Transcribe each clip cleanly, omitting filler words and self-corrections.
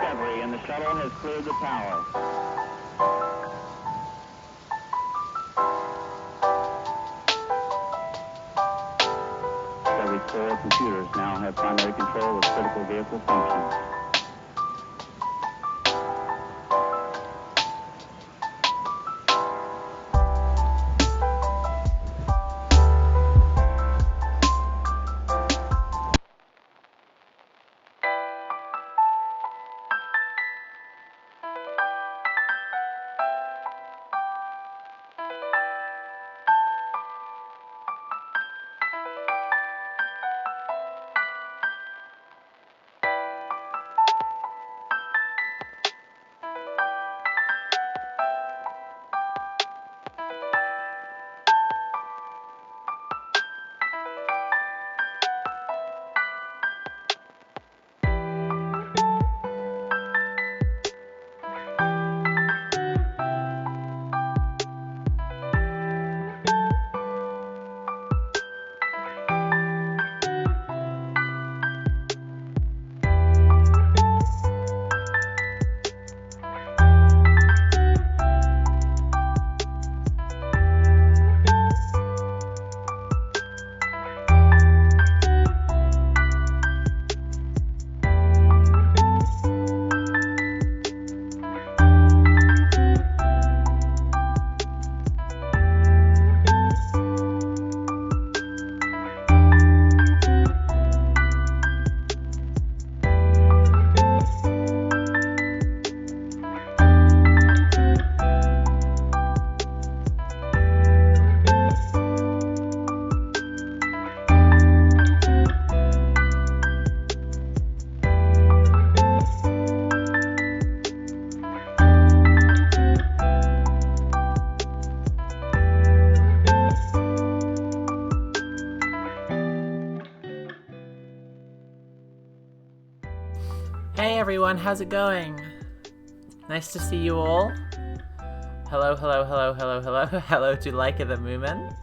Discovery, and the shuttle has cleared the tower. Discovery's 4 computers now have primary control of critical vehicle functions. Hey everyone, how's it going? Nice to see you all. Hello, hello, hello, hello, hello. Hello to Leica the Moomin.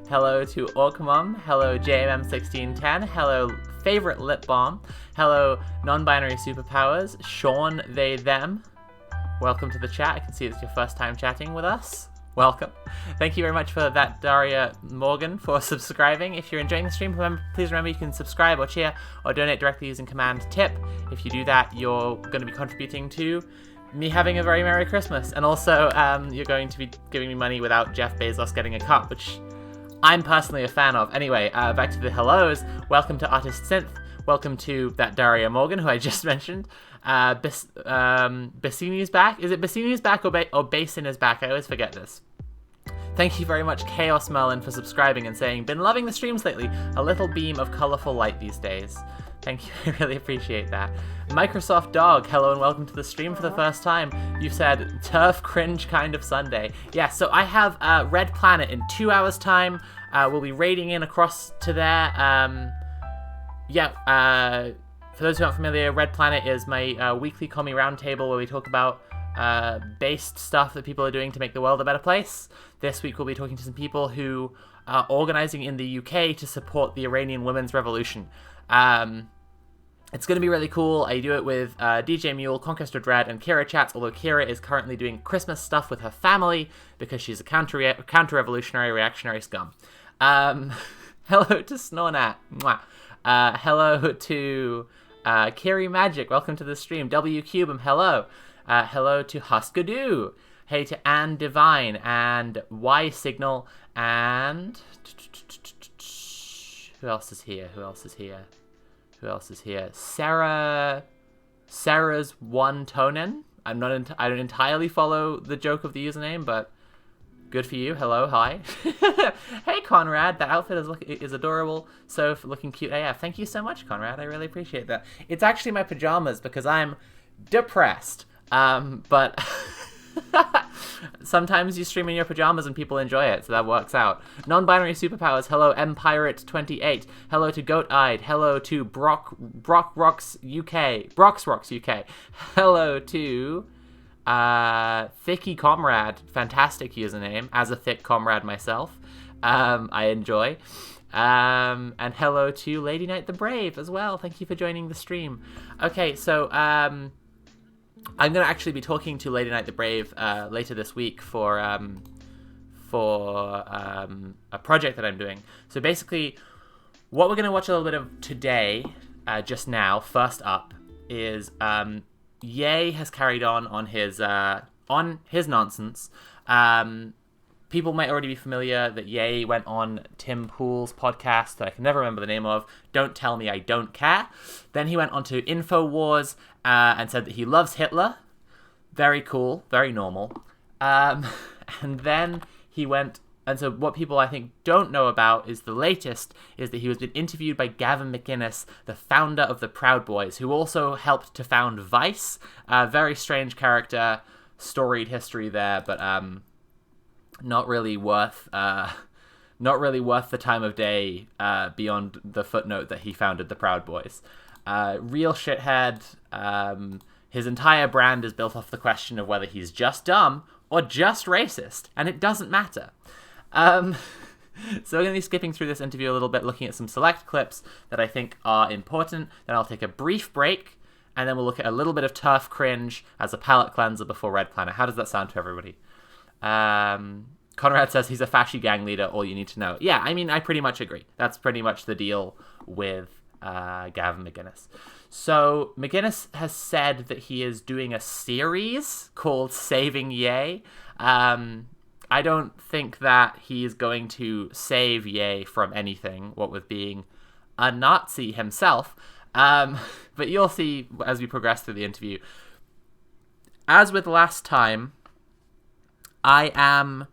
Hello to Orcamom. Hello JMM1610. Hello Favorite Lip Balm. Hello Non-Binary Superpowers. Sean, they, them. Welcome to the chat. I can see it's your first time chatting with us. Welcome. Thank you very much for that, Daria Morgan, for subscribing. If you're enjoying the stream, please remember you can subscribe or cheer or donate directly using command tip. If you do that, you're going to be contributing to me having a very Merry Christmas. And also, you're going to be giving me money without Jeff Bezos getting a cut, which I'm personally a fan of. Anyway, back to the hellos. Welcome to Artist Synth. Welcome to that Daria Morgan, who I just mentioned. Bassini's back. Is it Bassini's back or Basin is back? I always forget this. Thank you very much, Chaos Merlin, for subscribing and saying, been loving the streams lately. A little beam of colorful light these days. Thank you, I really appreciate that. Microsoft Dog, hello and welcome to the stream for the first time. You said, turf cringe kind of Sunday. Yeah, so I have Red Planet in 2 hours time. We'll be raiding in across to there. For those who aren't familiar, Red Planet is my weekly commie roundtable where we talk about based stuff that people are doing to make the world a better place. This week we'll be talking to some people who are organizing in the UK to support the Iranian women's revolution. It's going to be really cool. I do it with DJ Mule, Conquest of Dread, and Kira Chats, although Kira is currently doing Christmas stuff with her family because she's a counter-revolutionary reactionary scum. Hello to Snornat. Mwah. Hello to Kiri Magic. Welcome to the stream. W Cubum. Hello. Hello to Huskadoo. Hey to Anne Divine and Y Signal and who else is here? Sarah's One Tonen. I don't entirely follow the joke of the username, but good for you. Hello, hi. Hey Conrad, that outfit is adorable. So looking cute AF. Thank you so much, Conrad. I really appreciate that. It's actually my pajamas because I'm depressed. But sometimes you stream in your pajamas and people enjoy it, so that works out. Non-binary superpowers. Hello, Empirate28. Hello to Goat-Eyed. Hello to Brock Rocks UK. Hello to Thicky Comrade. Fantastic username. As a thick comrade myself, I enjoy. And hello to Lady Knight the Brave as well. Thank you for joining the stream. Okay, so I'm going to actually be talking to Lady Knight the Brave later this week for a project that I'm doing. So basically, what we're going to watch a little bit of today, just now, first up, is Ye has carried on his nonsense. People might already be familiar that Ye went on Tim Pool's podcast that I can never remember the name of, Don't Tell Me I Don't Care. Then he went on to InfoWars and said that he loves Hitler. Very cool, very normal. And then he went, and so what people I think don't know about is the latest, is that he was been interviewed by Gavin McInnes, the founder of the Proud Boys, who also helped to found Vice. Very strange character, storied history there, but not really worth the time of day beyond the footnote that he founded the Proud Boys. Real shithead. His entire brand is built off the question of whether he's just dumb or just racist, and it doesn't matter. So we're going to be skipping through this interview a little bit, looking at some select clips that I think are important. Then I'll take a brief break, and then we'll look at a little bit of turf cringe as a palate cleanser before Red Planet. How does that sound to everybody? Conrad says he's a fasci gang leader, all you need to know. Yeah, I mean, I pretty much agree. That's pretty much the deal with Gavin McInnes. So McInnes has said that he is doing a series called Saving Ye. I don't think that he's going to save Ye from anything, what with being a Nazi himself. But you'll see as we progress through the interview. As with last time, I am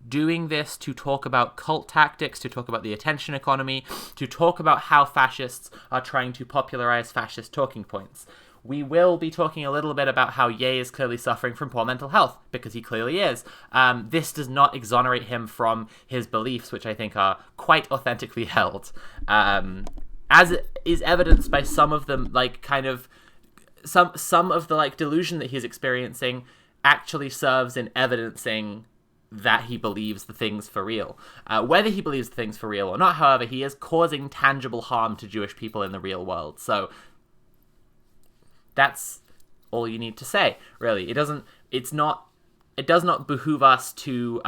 doing this to talk about cult tactics, to talk about the attention economy, to talk about how fascists are trying to popularize fascist talking points. We will be talking a little bit about how Ye is clearly suffering from poor mental health, because he clearly is. This does not exonerate him from his beliefs, which I think are quite authentically held. As is evidenced by some of them, like, kind of, some of the, like, delusion that he's experiencing actually serves in evidencing that he believes the things for real. Whether he believes the things for real or not, however, he is causing tangible harm to Jewish people in the real world. So that's all you need to say, really. It does not behoove us to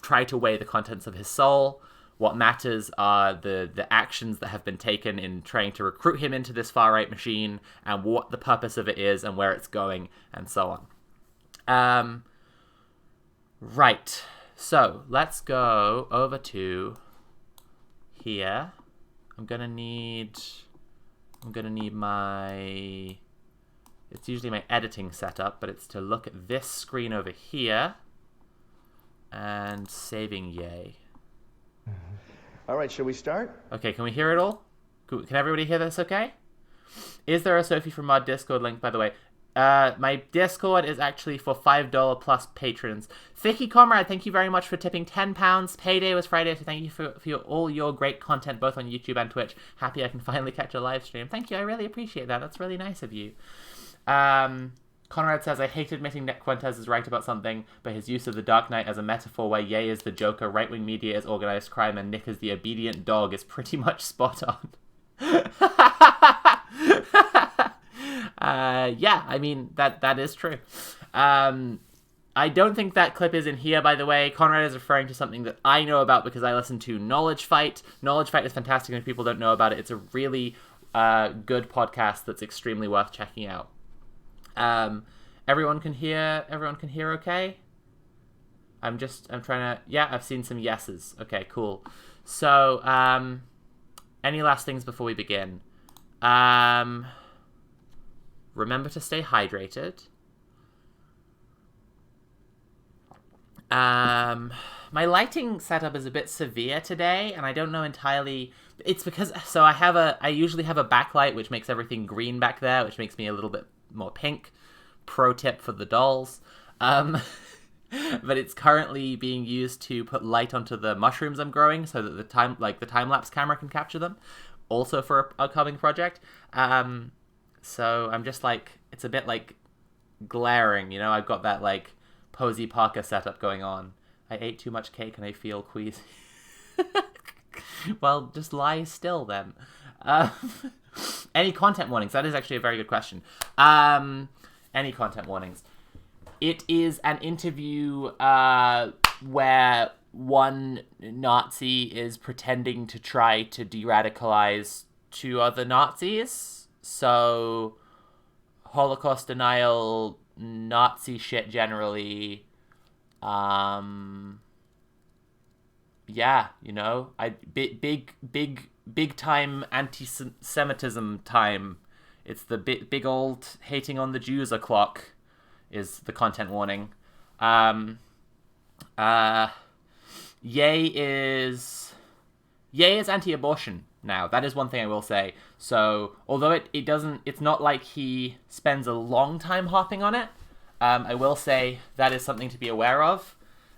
try to weigh the contents of his soul. What matters are the actions that have been taken in trying to recruit him into this far-right machine, and what the purpose of it is, and where it's going, and so on. Right. So, let's go over to here. I'm gonna need my... It's usually my editing setup, but it's to look at this screen over here and saving Ye. All right, shall we start? Okay, can we hear it all? Can everybody hear this okay? Is there a Sophie from Mod Discord link, by the way? My Discord is actually for $5 plus patrons. Thicky Comrade, thank you very much for tipping £10. Payday was Friday, so thank you for all your great content, both on YouTube and Twitch. Happy I can finally catch a live stream. Thank you, I really appreciate that. That's really nice of you. Conrad says, I hate admitting Nick Fuentes is right about something, but his use of the Dark Knight as a metaphor where Ye is the Joker, right-wing media is organized crime, and Nick is the obedient dog is pretty much spot on. Yeah, I mean, that is true. I don't think that clip is in here, by the way. Conrad is referring to something that I know about because I listen to Knowledge Fight. Knowledge Fight is fantastic, and if people don't know about it, it's a really good podcast that's extremely worth checking out. Everyone can hear okay? I'm trying to... Yeah, I've seen some yeses. Okay, cool. So, any last things before we begin? Remember to stay hydrated. My lighting setup is a bit severe today, and I don't know entirely... It's because... So I usually have a backlight, which makes everything green back there, which makes me a little bit more pink. Pro tip for the dolls. But it's currently being used to put light onto the mushrooms I'm growing so that the time-lapse camera can capture them. Also for an upcoming project. So I'm just like, it's a bit like glaring, you know? I've got that like Posey Parker setup going on. I ate too much cake and I feel queasy. Well, just lie still then. Any content warnings? That is actually a very good question. Any content warnings? It is an interview where one Nazi is pretending to try to de-radicalize two other Nazis. So, Holocaust denial, Nazi shit generally. Yeah, you know, big time anti-Semitism time. It's the big old hating on the Jews o'clock is the content warning. Ye is anti-abortion now. That is one thing I will say. So, although it's not like he spends a long time hopping on it, I will say that is something to be aware of.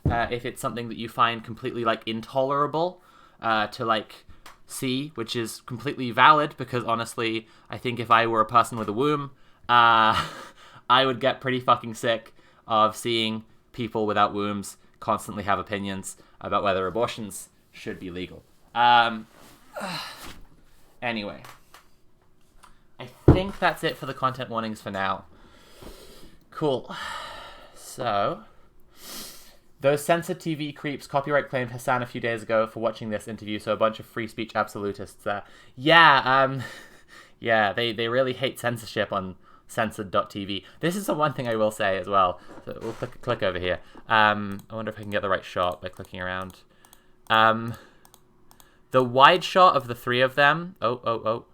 If it's something that you find completely, like, intolerable to, like, see, which is completely valid, because, honestly, I think if I were a person with a womb, I would get pretty fucking sick of seeing people without wombs constantly have opinions about whether abortions should be legal. Anyway. I think that's it for the content warnings for now. Cool. So... Those censored TV creeps copyright claimed Hassan a few days ago for watching this interview, so a bunch of free speech absolutists there. Yeah, they really hate censorship on censored.tv. This is the one thing I will say as well. So we'll click over here. I wonder if I can get the right shot by clicking around. The wide shot of the three of them... The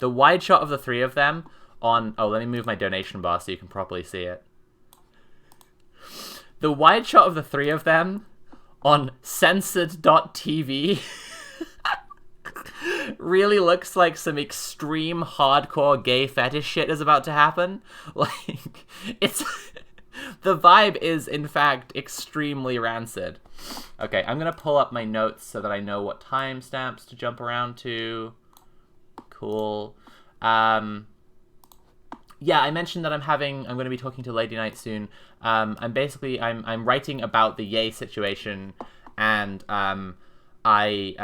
wide shot of the three of them on... Oh, let me move my donation bar so you can properly see it. The wide shot of the three of them on censored.tv really looks like some extreme hardcore gay fetish shit is about to happen. Like, it's... The vibe is, in fact, extremely rancid. Okay, I'm gonna pull up my notes so that I know what timestamps to jump around to. Cool. Yeah, I mentioned that I'm going to be talking to Lady Knight soon. I'm writing about the Ye situation, and I'm having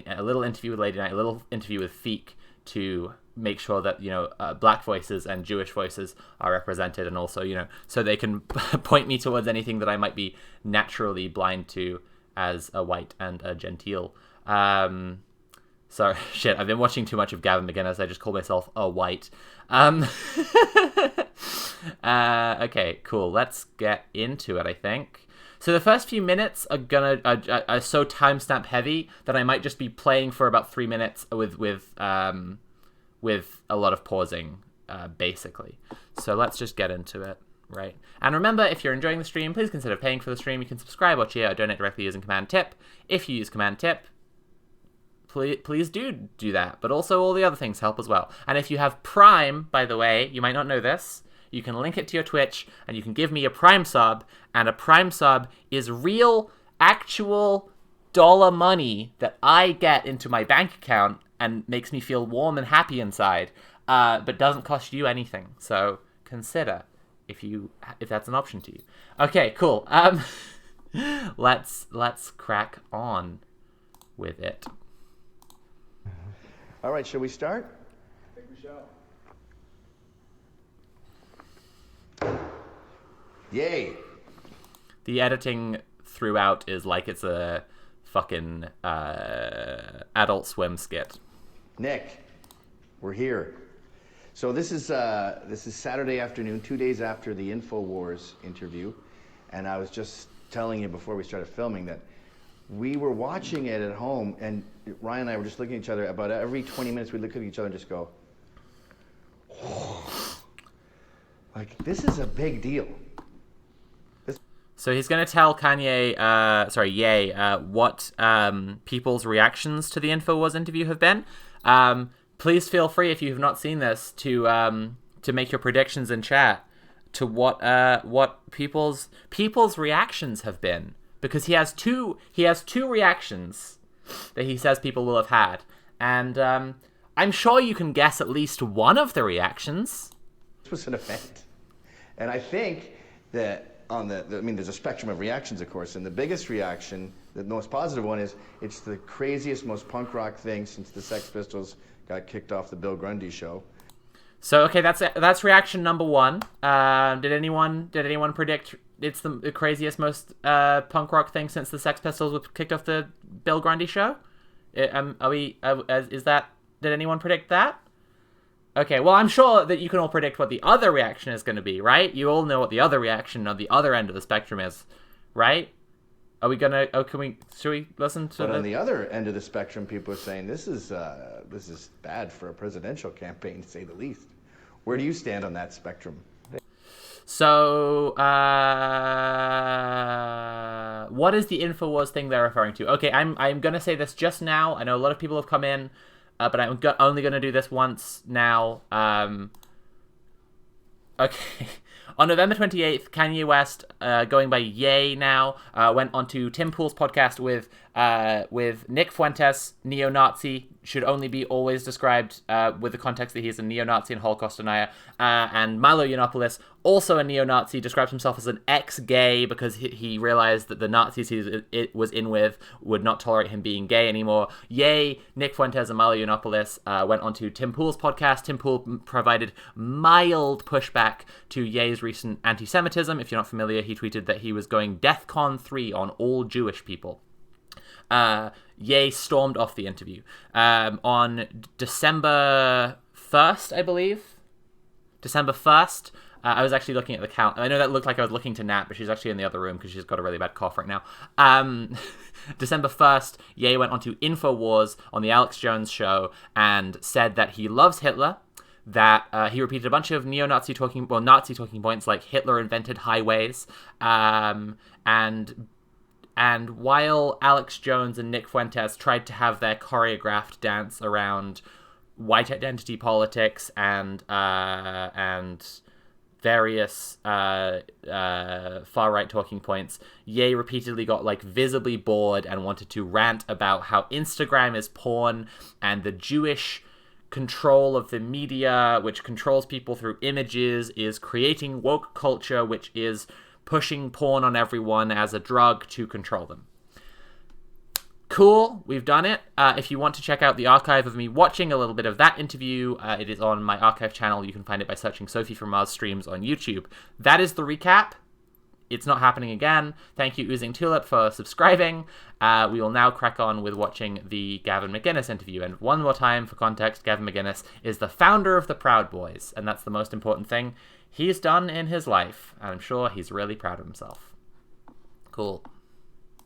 a little interview with Lady Knight, a little interview with Feek to make sure that, you know, black voices and Jewish voices are represented, and also, you know, so they can point me towards anything that I might be naturally blind to as a white and a genteel. Sorry, shit, I've been watching too much of Gavin McInnes. I just call myself a white. Okay, cool. Let's get into it, I think. So the first few minutes are so timestamp heavy that I might just be playing for about 3 minutes with a lot of pausing, basically. So let's just get into it, right? And remember, if you're enjoying the stream, please consider paying for the stream. You can subscribe or cheer or donate directly using Command Tip. If you use Command Tip, please do that, but also all the other things help as well. And if you have Prime, by the way, you might not know this, you can link it to your Twitch, and you can give me a Prime sub, and a Prime sub is real, actual dollar money that I get into my bank account and makes me feel warm and happy inside, but doesn't cost you anything. So consider if that's an option to you. Okay, cool. Let's crack on with it. All right, shall we start? I think we shall. Yay. The editing throughout is like it's a fucking Adult Swim skit. Nick, we're here. So this is Saturday afternoon, 2 days after the InfoWars interview, and I was just telling you before we started filming that we were watching it at home, and Ryan and I were just looking at each other. About every 20 minutes, we'd look at each other and just go, like, this is a big deal. So he's going to tell Ye, what people's reactions to the InfoWars interview have been. Please feel free, if you have not seen this, to make your predictions in chat to what people's reactions have been. Because he has two reactions that he says people will have had. And I'm sure you can guess at least one of the reactions. This was an event. And I think that I mean, there's a spectrum of reactions, of course, and the biggest reaction, the most positive one, is it's the craziest, most punk rock thing since the Sex Pistols got kicked off the Bill Grundy show. So okay, that's reaction number one. Did anyone predict it's the craziest, most punk rock thing since the Sex Pistols kicked off the Bill Grundy show? Did anyone predict that? Okay, well, I'm sure that you can all predict what the other reaction is going to be, right? You all know what the other reaction on the other end of the spectrum is, right? Are we gonna? Oh, should we listen to? But on the other end of the spectrum, people are saying this is bad for a presidential campaign, to say the least. Where do you stand on that spectrum? So, what is the InfoWars thing they're referring to? Okay, I'm gonna say this just now. I know a lot of people have come in. But I'm only going to do this once now. Okay. On November 28th, Kanye West, going by Ye now, went onto Tim Pool's podcast with Nick Fuentes, neo-Nazi, should only be always described with the context that he is a neo-Nazi and Holocaust denier, and Milo Yiannopoulos, also a neo-Nazi, describes himself as an ex-gay because he realized that the Nazis he was in with would not tolerate him being gay anymore. Ye, Nick Fuentes, and Milo Yiannopoulos went onto Tim Pool's podcast. Tim Pool provided mild pushback to Ye's recent anti-Semitism. If you're not familiar, he tweeted that he was going DEFCON 3 on all Jewish people. Ye stormed off the interview. On December 1st, I believe. December 1st, I was actually looking at the count. I know that looked like I was looking to Nat, but she's actually in the other room because she's got a really bad cough right now. December 1st, Ye went onto InfoWars on the Alex Jones show and said that he loves Hitler, that he repeated a bunch of Nazi talking points like Hitler invented highways, and while Alex Jones and Nick Fuentes tried to have their choreographed dance around white identity politics and various far-right talking points, Ye repeatedly got visibly bored and wanted to rant about how Instagram is porn and the Jewish control of the media, which controls people through images, is creating woke culture, which is pushing porn on everyone as a drug to control them. Cool, we've done it. If you want to check out the archive of me watching a little bit of that interview, it is on my archive channel. You can find it by searching Sophie from Mars Streams on YouTube. That is the recap. It's not happening again. Thank you, Oozing Tulip, for subscribing. We will now crack on with watching the Gavin McInnes interview. And one more time, for context, Gavin McInnes is the founder of the Proud Boys, and that's the most important thing he's done in his life. And I'm sure he's really proud of himself. Cool. I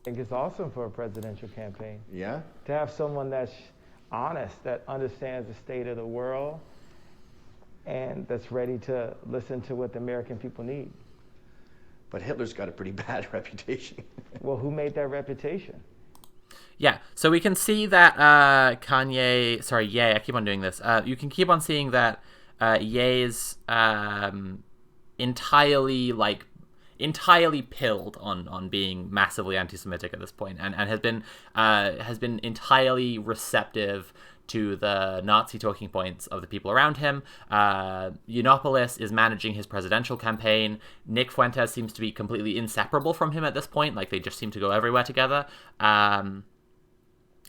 think it's awesome for a presidential campaign. Yeah? To have someone that's honest, that understands the state of the world, and that's ready to listen to what the American people need. But Hitler's got a pretty bad reputation. Well, who made that reputation? Yeah, so we can see that Ye, I keep on doing this. You can keep on seeing that Ye's entirely pilled on being massively anti-Semitic at this point, and has been entirely receptive to the Nazi talking points of the people around him. Yiannopoulos is managing his presidential campaign. Nick Fuentes seems to be completely inseparable from him at this point. They just seem to go everywhere together. I'm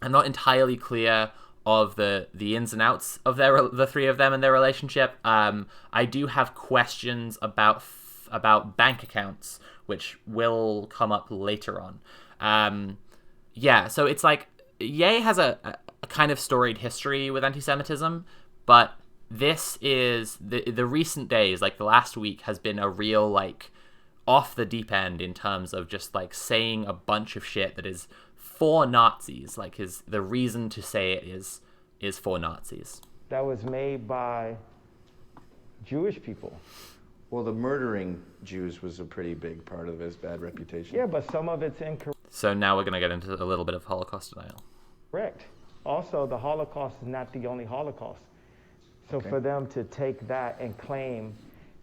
not entirely clear of the ins and outs of the three of them and their relationship. I do have questions about bank accounts, which will come up later on. So it's Ye has a kind of storied history with anti-Semitism, but this is the recent days, the last week, has been a real off the deep end in terms of just saying a bunch of shit that is for Nazis. The reason to say it is for Nazis. That was made by Jewish people. Well, the murdering Jews was a pretty big part of his bad reputation. Yeah, but some of it's incorrect. So now we're going to get into a little bit of Holocaust denial. Correct. Also, the Holocaust is not the only Holocaust. So Okay. for them to take that and claim,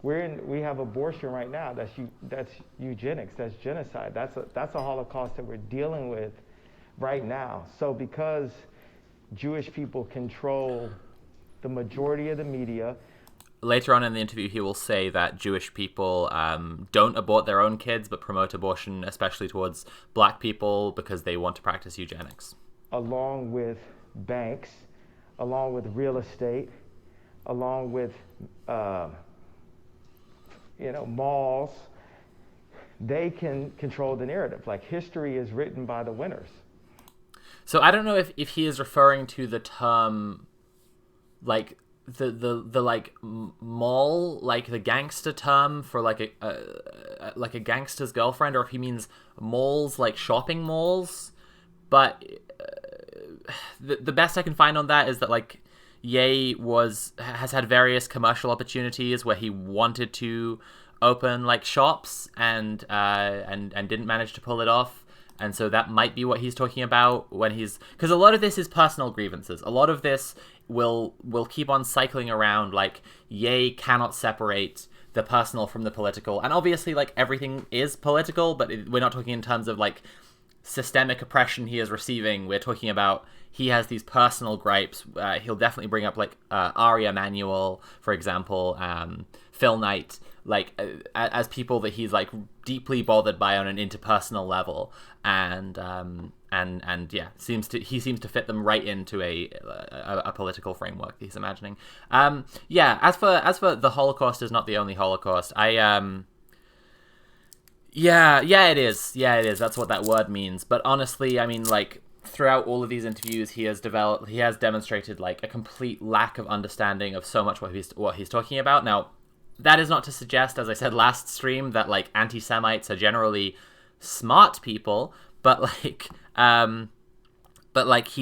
we have abortion right now. That's eugenics. That's genocide. That's a Holocaust that we're dealing with right now. So because Jewish people control the majority of the media. later on in the interview, he will say that Jewish people don't abort their own kids, but promote abortion, especially towards black people, because they want to practice eugenics. Along with banks, along with real estate, along with malls, they can control the narrative. Like, history is written by the winners. So I don't know if he is referring to the term, like the like mall, like the gangster term for like a gangster's girlfriend, or if he means malls like shopping malls. But the best I can find on that is that like Ye has had various commercial opportunities where he wanted to open like shops and didn't manage to pull it off. And so that might be what he's talking about when because a lot of this is personal grievances. A lot of this will keep on cycling around, like Ye cannot separate the personal from the political. And obviously, like, everything is political, but we're not talking in terms of like systemic oppression he is receiving. We're talking about he has these personal gripes. He'll definitely bring up like Ari Emanuel, for example, Phil Knight, like as people that he's like deeply bothered by on an interpersonal level, and yeah, he seems to fit them right into a political framework that he's imagining. Yeah, as for the Holocaust is not the only Holocaust. Yeah, it is. That's what that word means. But honestly, I mean, like, throughout all of these interviews, he has demonstrated like a complete lack of understanding of so much what he's talking about. Now, that is not to suggest, as I said last stream, that like anti-Semites are generally smart people, but he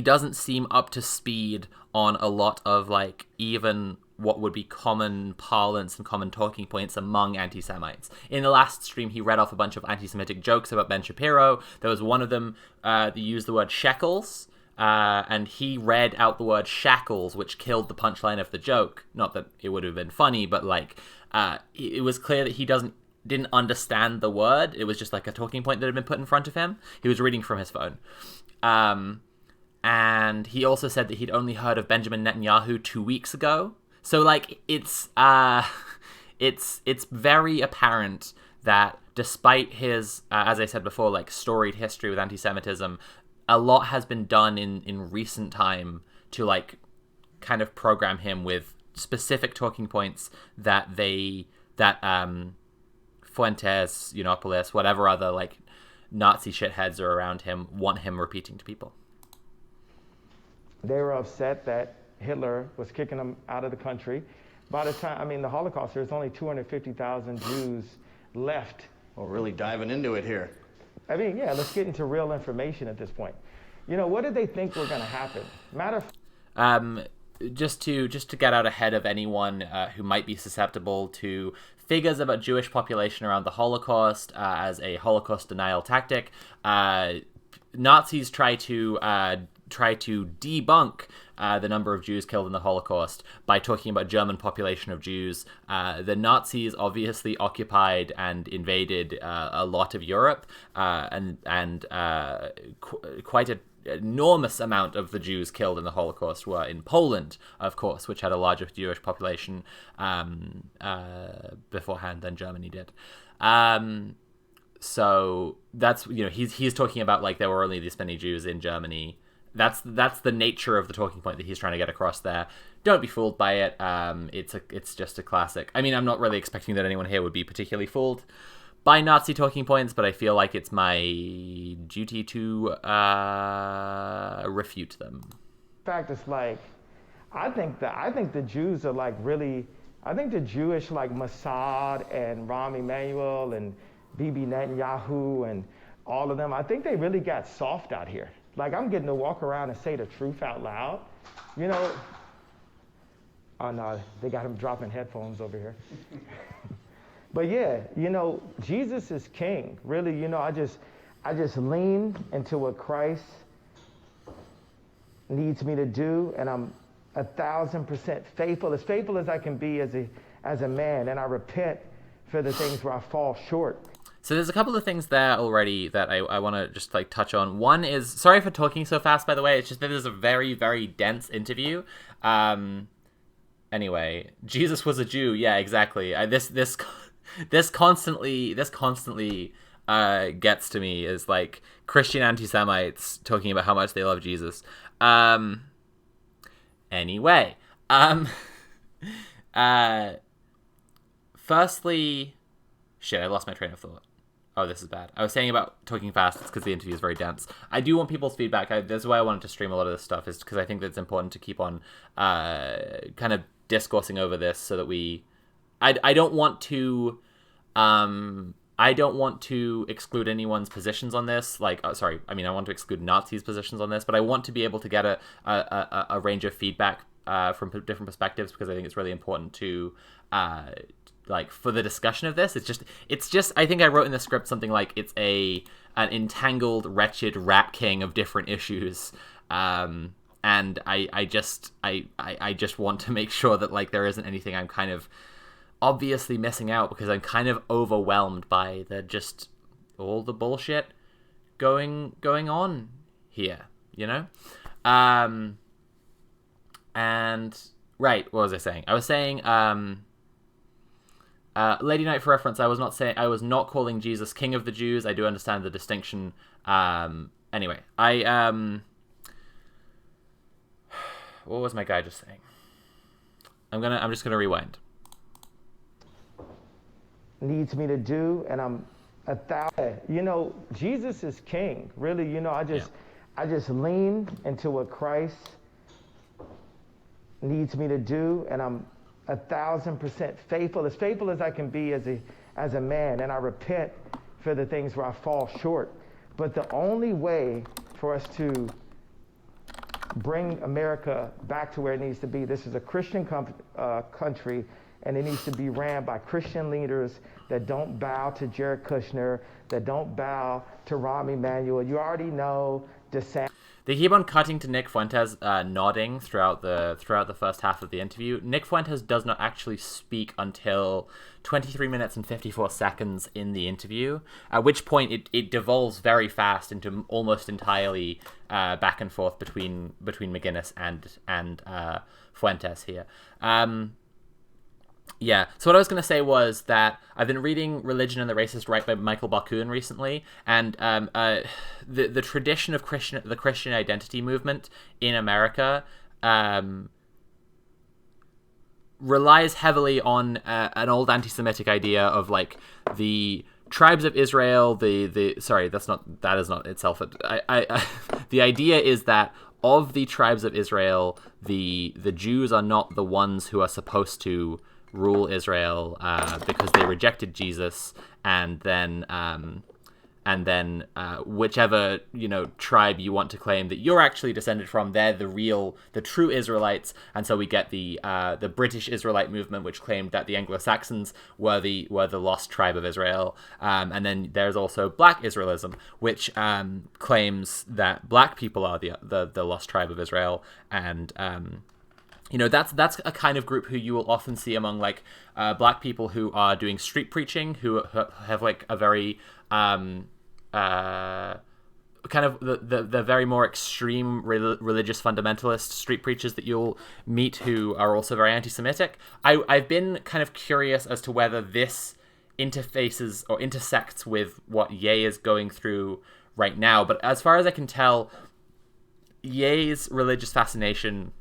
doesn't seem up to speed on a lot of like even what would be common parlance and common talking points among anti-Semites. In the last stream, he read off a bunch of anti-Semitic jokes about Ben Shapiro. There was one of them that used the word shekels, and he read out the word shackles, which killed the punchline of the joke. Not that it would have been funny, but like it was clear that he didn't understand the word. It was just like a talking point that had been put in front of him. He was reading from his phone. And he also said that he'd only heard of Benjamin Netanyahu 2 weeks ago. So like it's very apparent that despite his as I said before, like storied history with anti-Semitism, a lot has been done in recent time to like kind of program him with specific talking points that Fuentes, Yiannopoulos, whatever other like Nazi shitheads are around him want him repeating to people. They were upset that Hitler was kicking them out of the country. By the time, the Holocaust, there's only 250,000 Jews left. Well, really diving into it here. Yeah, let's get into real information at this point. What did they think were going to happen? Just to get out ahead of anyone who might be susceptible to figures about Jewish population around the Holocaust as a Holocaust denial tactic, Nazis try to debunk the number of Jews killed in the Holocaust by talking about German population of Jews. The Nazis obviously occupied and invaded a lot of Europe, and quite an enormous amount of the Jews killed in the Holocaust were in Poland, of course, which had a larger Jewish population beforehand than Germany did. So that's, he's talking about like there were only this many Jews in Germany. That's the nature of the talking point that he's trying to get across there. Don't be fooled by it. It's just a classic. I'm not really expecting that anyone here would be particularly fooled by Nazi talking points, but I feel like it's my duty to refute them. In fact, it's like, I think the Jews are like really, I think the Jewish like Mossad and Rahm Emanuel and Bibi Netanyahu and all of them, I think they really got soft out here. Like, I'm getting to walk around and say the truth out loud. Oh no, they got him dropping headphones over here. But yeah, Jesus is king. Really, I just lean into what Christ needs me to do, and I'm 1,000% faithful as I can be as a man, and I repent for the things where I fall short. So there's a couple of things there already that I want to just like touch on. One is, sorry for talking so fast, by the way. It's just that there's a very, very dense interview. And Anyway, Jesus was a Jew. Yeah, exactly. This constantly gets to me, is like Christian anti-Semites talking about how much they love Jesus. Anyway, firstly, shit, I lost my train of thought. Oh, this is bad. I was saying about talking fast. It's because the interview is very dense. I do want people's feedback. That's why I wanted to stream a lot of this stuff, is because I think that it's important to keep on kind of discoursing over this, so that we... I don't want to... I don't want to exclude anyone's positions on this. Like, I want to exclude Nazis' positions on this, but I want to be able to get a range of feedback from different perspectives, because I think it's really important to... like, for the discussion of this. It's just I think I wrote in the script something like it's an entangled, wretched rat king of different issues, and I just want to make sure that, like, there isn't anything I'm kind of obviously missing out, because I'm kind of overwhelmed by all the bullshit going on here, you know. And right, what was I saying? I was saying Lady Knight, for reference, I was not calling Jesus King of the Jews. I do understand the distinction. Anyway, what was my guy just saying? I'm just gonna rewind. Needs me to do, and I'm 1,000. You know, Jesus is king. Really, you know, I just lean into what Christ needs me to do, and I'm 1,000% faithful as I can be as a man, and I repent for the things where I fall short. But the only way for us to bring America back to where it needs to be, this is a Christian country, and it needs to be ran by Christian leaders that don't bow to Jared Kushner, that don't bow to Rahm Emanuel. You already know DeSantis. They keep on cutting to Nick Fuentes nodding throughout the first half of the interview. Nick Fuentes does not actually speak until 23 minutes and 54 seconds in the interview, at which point it devolves very fast into almost entirely back and forth between McInnes and Fuentes here. Yeah, so what I was going to say was that I've been reading Religion and the Racist Right by Michael Barkun recently, and the tradition of the Christian identity movement in America relies heavily on an old anti-Semitic idea of, like, the tribes of Israel. The idea is that of the tribes of Israel, the Jews are not the ones who are supposed to rule Israel because they rejected Jesus, and then whichever, you know, tribe you want to claim that you're actually descended from, they're the true Israelites. And so we get the British Israelite movement, which claimed that the Anglo-Saxons were the lost tribe of Israel, and then there's also Black Israelism, which claims that Black people are the lost tribe of Israel. And you know, that's a kind of group who you will often see among, like, Black people who are doing street preaching, who have, like, a very kind of the very more extreme religious fundamentalist street preachers that you'll meet, who are also very anti-Semitic. I've been kind of curious as to whether this interfaces or intersects with what Ye is going through right now, but as far as I can tell, Ye's religious fascination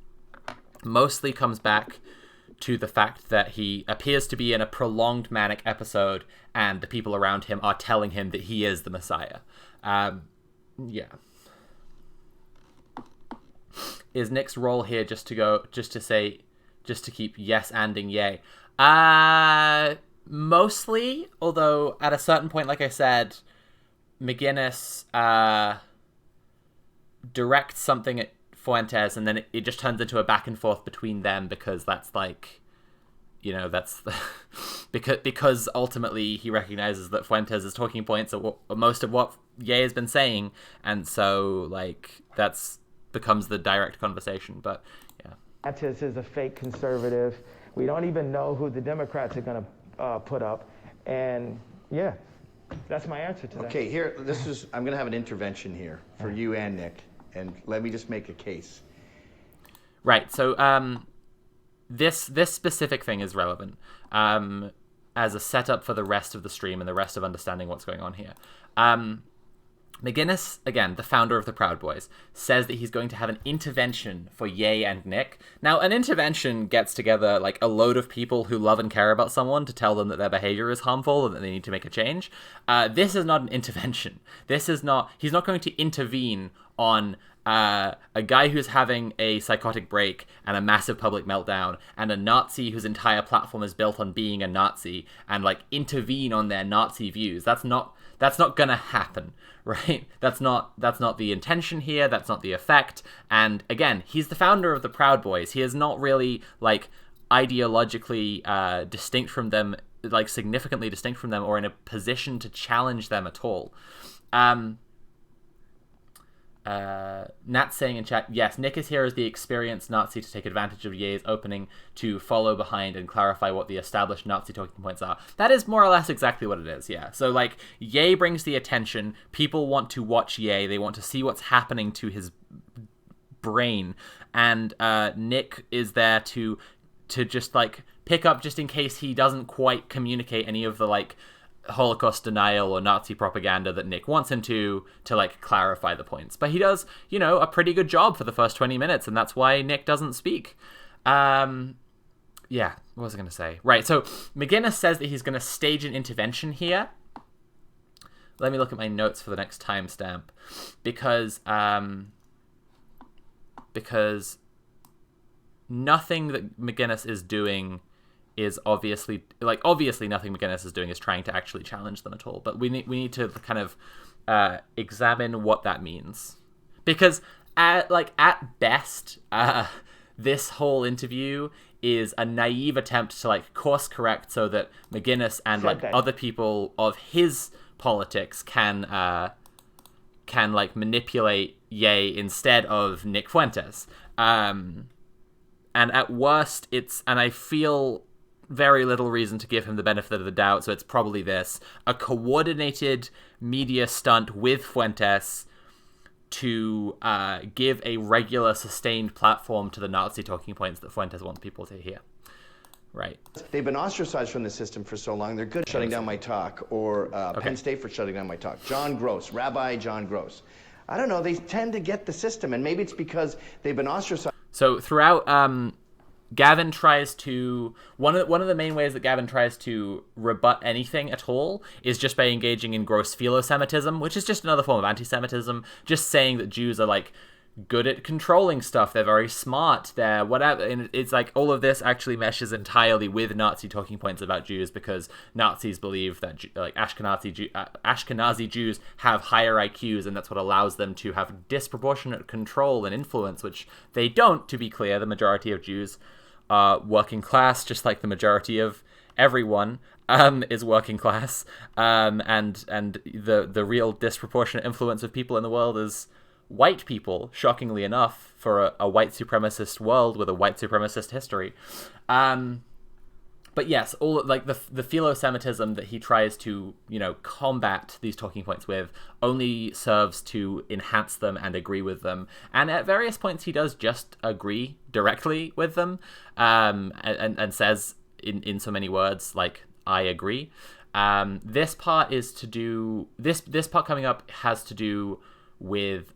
mostly comes back to the fact that he appears to be in a prolonged manic episode, and the people around him are telling him that he is the Messiah. Yeah. Is Nick's role here just to keep yes-anding Ye? Mostly, although at a certain point, like I said, McInnes directs something at Fuentes, and then it just turns into a back and forth between them, because that's, like, you know, that's because ultimately he recognizes that Fuentes' talking points are most of what Ye has been saying, and so, like, that's becomes the direct conversation. But yeah, Fuentes is a fake conservative. We don't even know who the Democrats are going to put up, and yeah, that's my answer to that. Okay, here, I'm going to have an intervention here for you and Nick. And let me just make a case. Right. So this specific thing is relevant as a setup for the rest of the stream and the rest of understanding what's going on here. McInnes, again, the founder of the Proud Boys, says that he's going to have an intervention for Ye and Nick. Now, an intervention gets together like a load of people who love and care about someone to tell them that their behavior is harmful and that they need to make a change. This is not an intervention. He's not going to intervene on a guy who's having a psychotic break and a massive public meltdown and a Nazi whose entire platform is built on being a Nazi and like intervene on their Nazi views. That's not gonna happen, right? That's not the intention here. That's not the effect. And again, he's the founder of the Proud Boys. He is not really like ideologically distinct from them, like significantly distinct from them, or in a position to challenge them at all. Nat's saying in chat, yes, Nick is here as the experienced Nazi to take advantage of Ye's opening to follow behind and clarify what the established Nazi talking points are. That is more or less exactly what it is, yeah. So, like, Ye brings the attention. People want to watch Ye. They want to see what's happening to his brain. And Nick is there to just, like, pick up just in case he doesn't quite communicate any of the, like, Holocaust denial or Nazi propaganda that Nick wants him to like clarify the points. But he does, a pretty good job for the first 20 minutes, and that's why Nick doesn't speak. Yeah, what was I going to say? Right, so McInnes says that he's going to stage an intervention here. Let me look at my notes for the next timestamp, because nothing that McInnes is doing is obviously nothing McInnes is doing is trying to actually challenge them at all. But we need to kind of examine what that means, because at best, this whole interview is a naive attempt to like course correct so that McInnes and other people of his politics can like manipulate Ye instead of Nick Fuentes. And at worst, and I feel very little reason to give him the benefit of the doubt, so it's probably this: a coordinated media stunt with Fuentes to give a regular, sustained platform to the Nazi talking points that Fuentes wants people to hear. Right. They've been ostracized from the system for so long, they're good at shutting down my talk, or Penn State for shutting down my talk. John Gross, Rabbi John Gross. I don't know, they tend to get the system, and maybe it's because they've been ostracized. So throughout, Gavin tries to... One of the main ways that Gavin tries to rebut anything at all is just by engaging in gross philo-Semitism, which is just another form of anti-Semitism, just saying that Jews are, like, good at controlling stuff, they're very smart, they're whatever, and it's like all of this actually meshes entirely with Nazi talking points about Jews, because Nazis believe that like Ashkenazi Jews have higher IQs, and that's what allows them to have disproportionate control and influence, which they don't. To be clear, the majority of Jews are working class, just like the majority of everyone is working class, and the real disproportionate influence of people in the world is white people, shockingly enough, for a white supremacist world with a white supremacist history. But yes, all like the philo-Semitism that he tries to, combat these talking points with only serves to enhance them and agree with them. And at various points, he does just agree directly with them, and says in so many words, like, I agree. This part is to do... This part coming up has to do with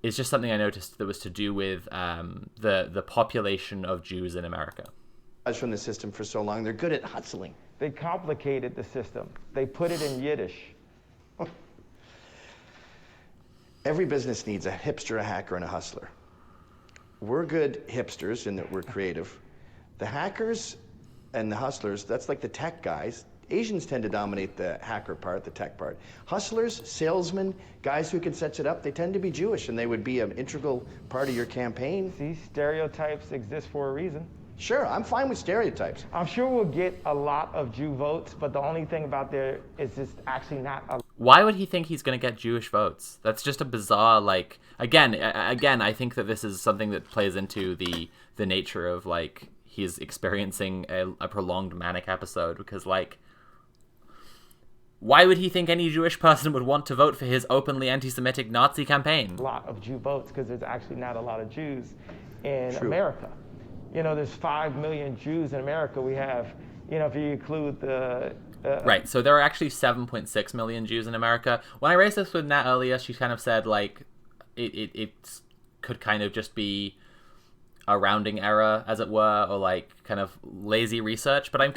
is just something I noticed that was to do with the population of Jews in America. From the system for so long, they're good at hustling. They complicated the system. They put it in Yiddish. Every business needs a hipster, a hacker, and a hustler. We're good hipsters in that we're creative. The hackers and the hustlers, that's like the tech guys. Asians tend to dominate the hacker part, the tech part. Hustlers, salesmen, guys who can set it up, they tend to be Jewish, and they would be an integral part of your campaign. See, stereotypes exist for a reason. Sure, I'm fine with stereotypes. I'm sure we'll get a lot of Jew votes, but the only thing about there is it's actually not a... Why would he think he's going to get Jewish votes? That's just a bizarre, like... Again, I think that this is something that plays into the nature of, like, he's experiencing a prolonged manic episode, because, like... Why would he think any Jewish person would want to vote for his openly anti-Semitic Nazi campaign? A lot of Jew votes, because there's actually not a lot of Jews in America. there's 5 million Jews in America. We have, if you include the right. So there are actually 7.6 million Jews in America. When I raised this with Nat earlier, she kind of said like it could kind of just be a rounding error, as it were, or like kind of lazy research. But I'm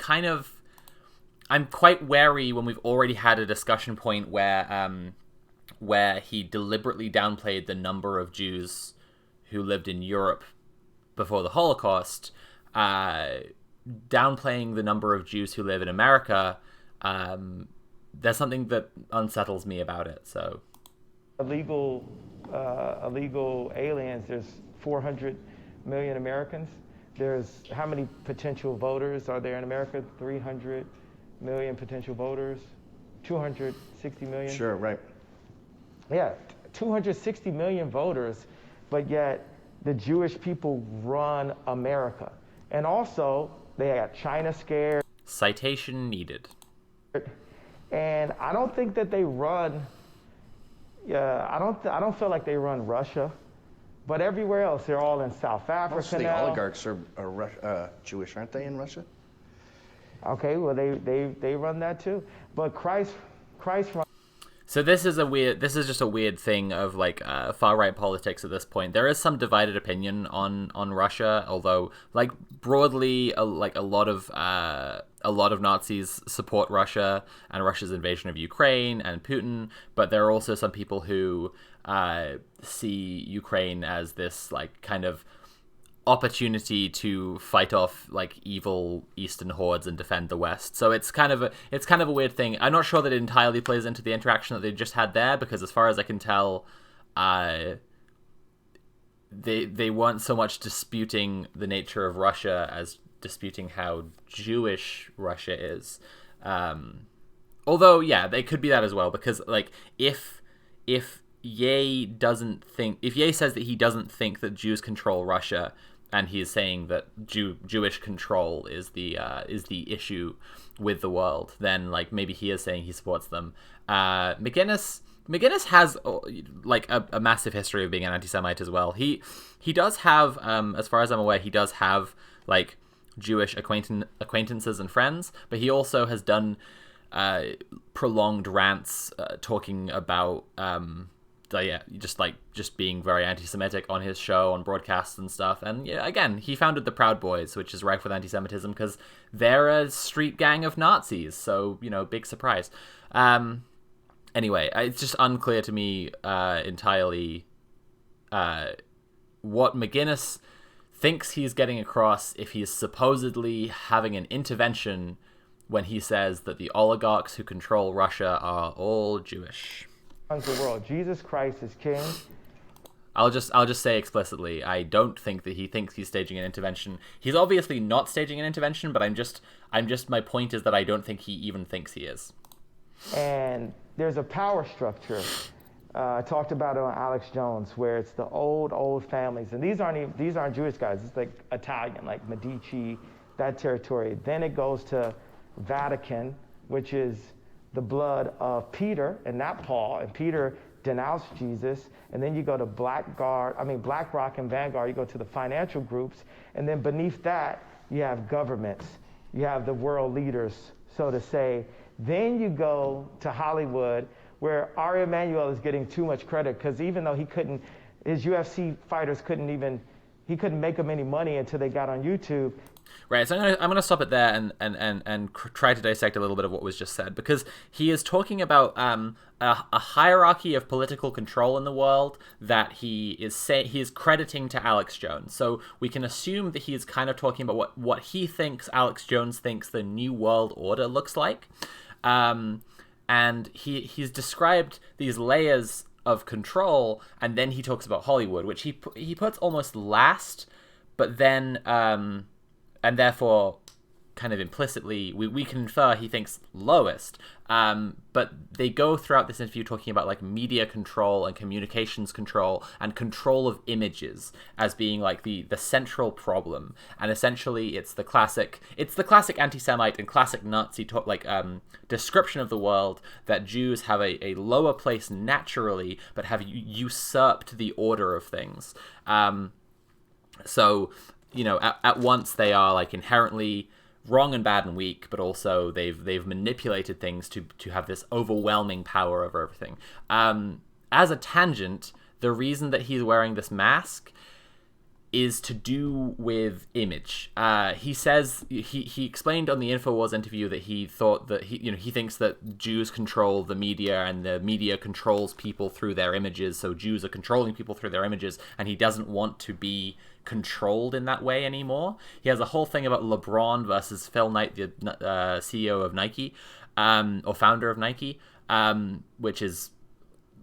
quite wary when we've already had a discussion point where he deliberately downplayed the number of Jews who lived in Europe before the Holocaust, downplaying the number of Jews who live in America. There's something that unsettles me about it. So illegal aliens, there's 400 million Americans. There's how many potential voters are there in America? 300 million potential voters, 260 million. Sure, right. Yeah, 260 million voters, but yet the Jewish people run America. And also, they got China scared. Citation needed. And I don't think that they run, I don't feel like they run Russia, but everywhere else, they're all in South Africa Most of the now. oligarchs are Jewish, aren't they, in Russia? Okay, well, they run that too. But Christ runs. So this is just a weird thing of like far right politics at this point. There is some divided opinion on Russia, although like broadly, a lot of Nazis support Russia and Russia's invasion of Ukraine and Putin. But there are also some people who see Ukraine as this like kind of opportunity to fight off like evil Eastern hordes and defend the West. So it's kind of a weird thing. I'm not sure that it entirely plays into the interaction that they just had there, because as far as I can tell, they weren't so much disputing the nature of Russia as disputing how Jewish Russia is. Although, yeah, they could be that as well, because like if Ye says that he doesn't think that Jews control Russia, and he is saying that Jewish control is the issue with the world, then like maybe he is saying he supports them. McInnes has like a massive history of being an anti-Semite as well. He does have, as far as I'm aware, he does have like Jewish acquaintances and friends, but he also has done prolonged rants talking about just being very anti-Semitic on his show, on broadcasts and stuff. And yeah, again, he founded the Proud Boys, which is rife with anti-Semitism because they're a street gang of Nazis. So, big surprise. Anyway, it's just unclear to me entirely what McInnes thinks he's getting across if he's supposedly having an intervention when he says that the oligarchs who control Russia are all Jewish. The world. Jesus Christ is king. I'll just say explicitly, I don't think that he thinks he's staging an intervention. He's obviously not staging an intervention, but my point is that I don't think he even thinks he is. And there's a power structure. I talked about it on Alex Jones, where it's the old families, and these aren't Jewish guys. It's like Italian, like Medici, that territory. Then it goes to Vatican, which is the blood of Peter and not Paul, and Peter denounced Jesus. And then you go to BlackRock and Vanguard, you go to the financial groups, and then beneath that, you have governments, you have the world leaders, so to say. Then you go to Hollywood, where Ari Emanuel is getting too much credit, because even though his UFC fighters couldn't make him any money until they got on YouTube. Right, so I'm gonna stop it there and try to dissect a little bit of what was just said, because he is talking about a hierarchy of political control in the world that he is crediting to Alex Jones. So we can assume that he is kind of talking about what he thinks Alex Jones thinks the New World Order looks like, and he's described these layers of control, and then he talks about Hollywood, which he puts almost last, but then and therefore kind of implicitly we can infer he thinks lowest, but they go throughout this interview talking about like media control and communications control and control of images as being like the central problem. And essentially it's the classic anti-Semite and classic Nazi description of the world, that Jews have a lower place naturally but have usurped the order of things. So at once they are like inherently wrong and bad and weak, but also they've manipulated things to have this overwhelming power over everything. As a tangent, the reason that he's wearing this mask is to do with image. He says he explained on the InfoWars interview that he thought that he thinks that Jews control the media and the media controls people through their images. So Jews are controlling people through their images, and he doesn't want to be controlled in that way anymore. He has a whole thing about LeBron versus Phil Knight, the CEO of Nike, or founder of Nike, which is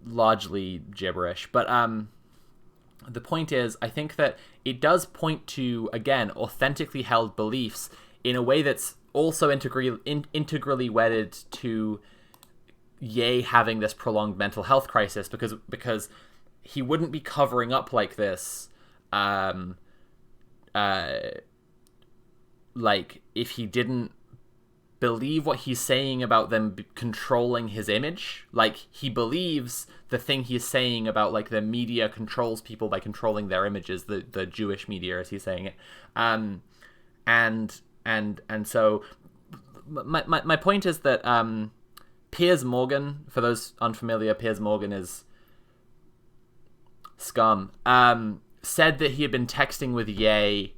largely gibberish, but the point is, I think that it does point to, again, authentically held beliefs in a way that's also integrally wedded to Ye having this prolonged mental health crisis, because he wouldn't be covering up like this, like if he didn't believe what he's saying about them controlling his image. Like, he believes the thing he's saying about like the media controls people by controlling their images, the Jewish media, as he's saying it. And so my point is that Piers Morgan, for those unfamiliar, Piers Morgan is scum, said that he had been texting with Ye,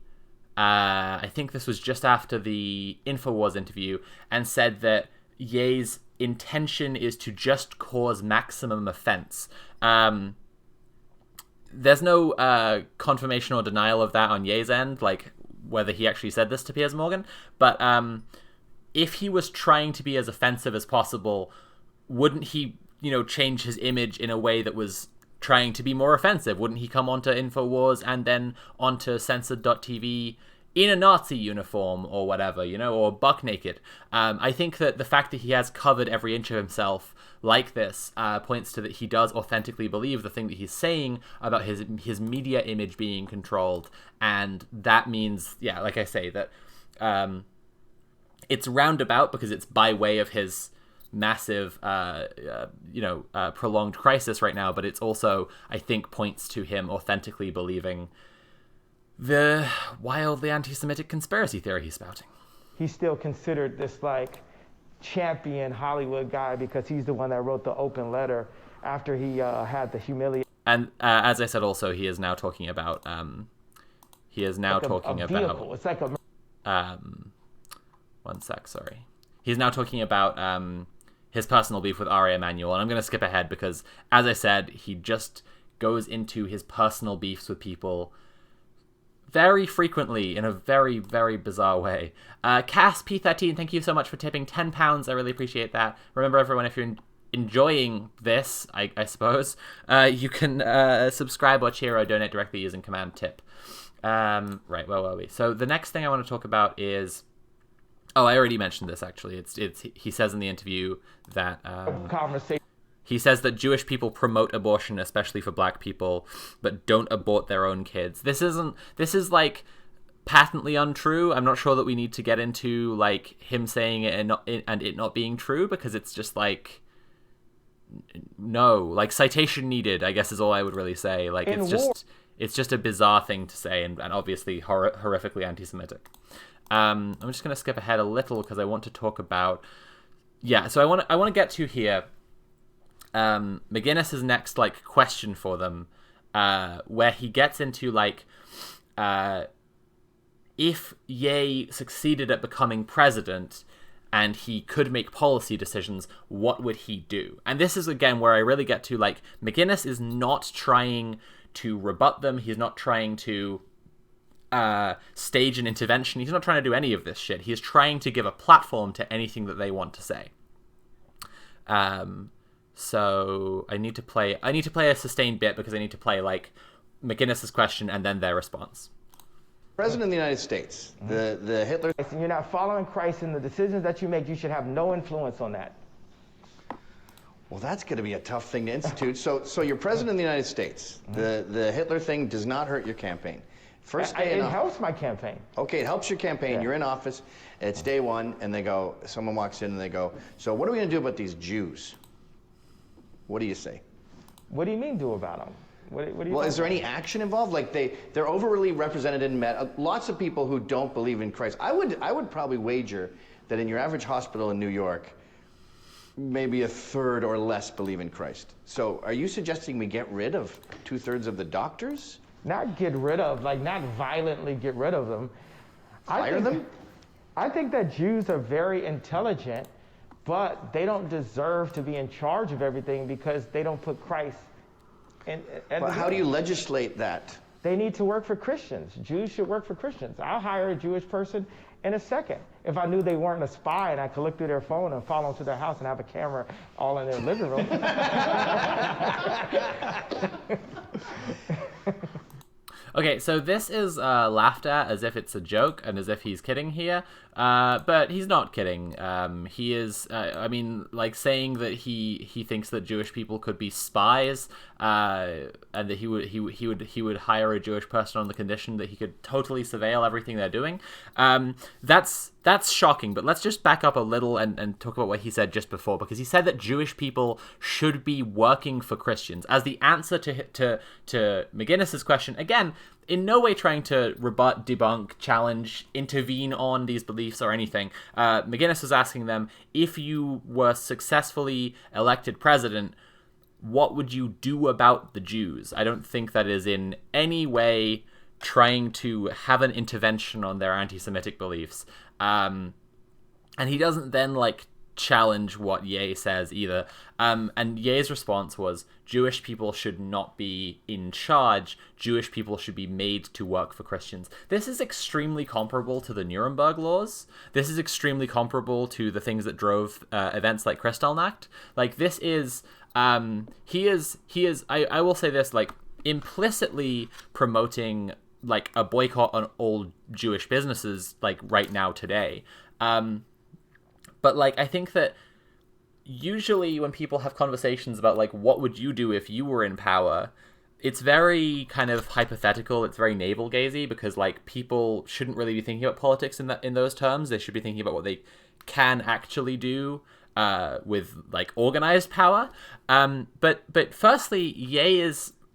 I think this was just after the InfoWars interview, and said that Ye's intention is to just cause maximum offense. There's no confirmation or denial of that on Ye's end, like whether he actually said this to Piers Morgan, but if he was trying to be as offensive as possible, wouldn't he, change his image in a way that was trying to be more offensive? Wouldn't he come onto InfoWars and then onto censored.tv in a Nazi uniform or whatever, or buck naked? I think that the fact that he has covered every inch of himself like this points to that he does authentically believe the thing that he's saying about his media image being controlled. And that means, like I say, that it's roundabout because it's by way of his massive, prolonged crisis right now, but it's also, I think, points to him authentically believing the wildly anti-Semitic conspiracy theory he's spouting. He's still considered this like champion Hollywood guy because he's the one that wrote the open letter after he had the humiliation. And as I said, also he is now talking about It's like a one sec, sorry. He's now talking about his personal beef with Ari Emanuel, and I'm going to skip ahead because, as I said, he just goes into his personal beefs with people very frequently in a very, very bizarre way. Cass P13, thank you so much for tipping £10. I really appreciate that. Remember, everyone, if you're enjoying this, I suppose, you can subscribe or cheer or donate directly using command tip. Right, where were we? So the next thing I want to talk about is... Oh, I already mentioned this, actually. He says in the interview that... He says that Jewish people promote abortion, especially for black people, but don't abort their own kids. This is like patently untrue. I'm not sure that we need to get into like him saying it and it not being true, because it's just like, no, like citation needed, I guess is all I would really say. Like it's just a bizarre thing to say, and obviously horrifically anti-Semitic. I'm just going to skip ahead a little because I want to talk about, so I want to get to here McInnes' next like question for them, where he gets into like, if Ye succeeded at becoming president and he could make policy decisions, what would he do? And this is again where I really get to like, McInnes is not trying to rebut them. He's not trying to stage an intervention. He's not trying to do any of this shit. He's trying to give a platform to anything that they want to say. So I need to play a sustained bit because I need to play like McInnes' question and then their response. President of the United States, the Hitler... You're not following Christ, and the decisions that you make, you should have no influence on that. Well, that's going to be a tough thing to institute. So you're president of the United States. The Hitler thing does not hurt your campaign. First day it helps my campaign. Okay, it helps your campaign. Yeah. You're in office. It's day one, and someone walks in and they go, so what are we going to do about these Jews? What do you say? What do you mean do about them? What are you Well, talking is there about? any action involved? Like they're overly represented in lots of people who don't believe in Christ. I would probably wager that in your average hospital in New York, maybe a third or less believe in Christ. So are you suggesting we get rid of 2/3 of the doctors? Not get rid of, like not violently get rid of them. Fire them? I think that Jews are very intelligent, but they don't deserve to be in charge of everything because they don't put Christ in. But how do you legislate that? They need to work for Christians. Jews should work for Christians. I'll hire a Jewish person in a second. If I knew they weren't a spy and I could look through their phone and follow them to their house and have a camera all in their living room. Okay, so this is laughed at as if it's a joke and as if he's kidding here, but he's not kidding. He is, I mean, like saying that he thinks that Jewish people could be spies, and that he would hire a Jewish person on the condition that he could totally surveil everything they're doing. That's shocking. But let's just back up a little and talk about what he said just before, because he said that Jewish people should be working for Christians as the answer to McInnes's question. Again, in no way trying to rebut, debunk, challenge, intervene on these beliefs or anything. McInnes was asking them, if you were successfully elected president, what would you do about the Jews? I don't think that is in any way trying to have an intervention on their anti-Semitic beliefs. And he doesn't then, like, challenge what Ye says either. And Ye's response was, Jewish people should not be in charge. Jewish people should be made to work for Christians. This is extremely comparable to the Nuremberg laws. This is extremely comparable to the things that drove events like Kristallnacht. Like, this is, he is, I will say this, like, implicitly promoting, like, a boycott on all Jewish businesses, like, right now today. But, like, I think that usually when people have conversations about, like, what would you do if you were in power, it's very kind of hypothetical. It's very navel-gazy because, like, people shouldn't really be thinking about politics in those terms. They should be thinking about what they can actually do with, like, organized power. But firstly, Ye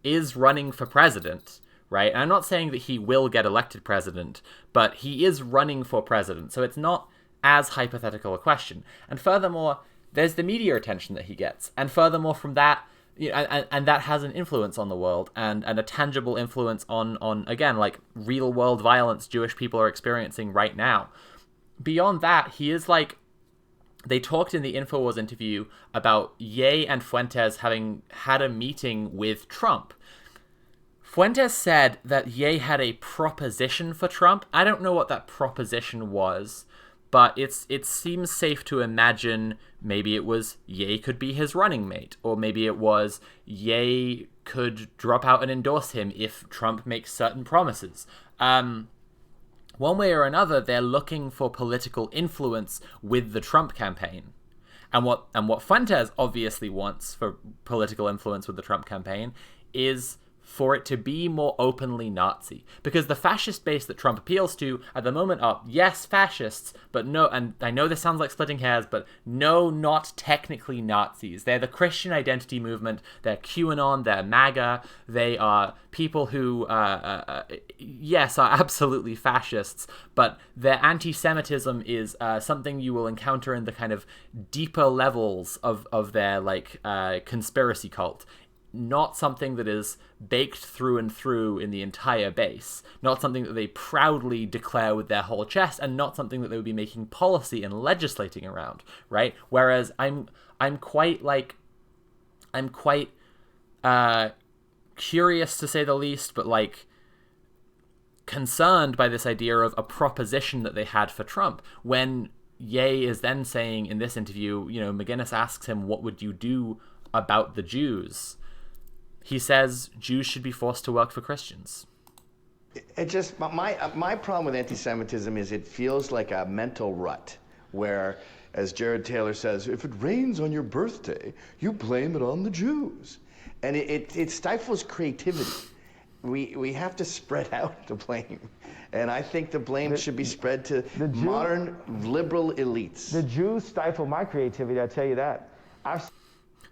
is running for president, right? And I'm not saying that he will get elected president, but he is running for president. So it's not as hypothetical a question. And furthermore, there's the media attention that he gets. And furthermore, from that, you know, and that has an influence on the world and a tangible influence on again, like, real world violence Jewish people are experiencing right now. Beyond that, he is like, they talked in the InfoWars interview about Ye and Fuentes having had a meeting with Trump. Fuentes said that Ye had a proposition for Trump. I don't know what that proposition was, but it seems safe to imagine maybe it was Ye could be his running mate, or maybe it was Ye could drop out and endorse him if Trump makes certain promises. One way or another, they're looking for political influence with the Trump campaign. And what Fuentes obviously wants for political influence with the Trump campaign is for it to be more openly Nazi. Because the fascist base that Trump appeals to at the moment are, yes, fascists, but no, and I know this sounds like splitting hairs, but no, not technically Nazis. They're the Christian identity movement, they're QAnon, they're MAGA, they are people who, yes, are absolutely fascists, but their anti-Semitism is something you will encounter in the kind of deeper levels of their, like, conspiracy cult. Not something that is baked through and through in the entire base. Not something that they proudly declare with their whole chest, and not something that they would be making policy and legislating around, right? Whereas I'm quite curious, to say the least, but, like, concerned by this idea of a proposition that they had for Trump. When Ye is then saying in this interview, you know, McInnes asks him, what would you do about the Jews? He says Jews should be forced to work for Christians. It just, my problem with anti-Semitism is it feels like a mental rut where, as Jared Taylor says, if it rains on your birthday, you blame it on the Jews. And it stifles creativity. We have to spread out the blame. And I think the blame should be spread to modern liberal elites. The Jews stifle my creativity, I tell you that.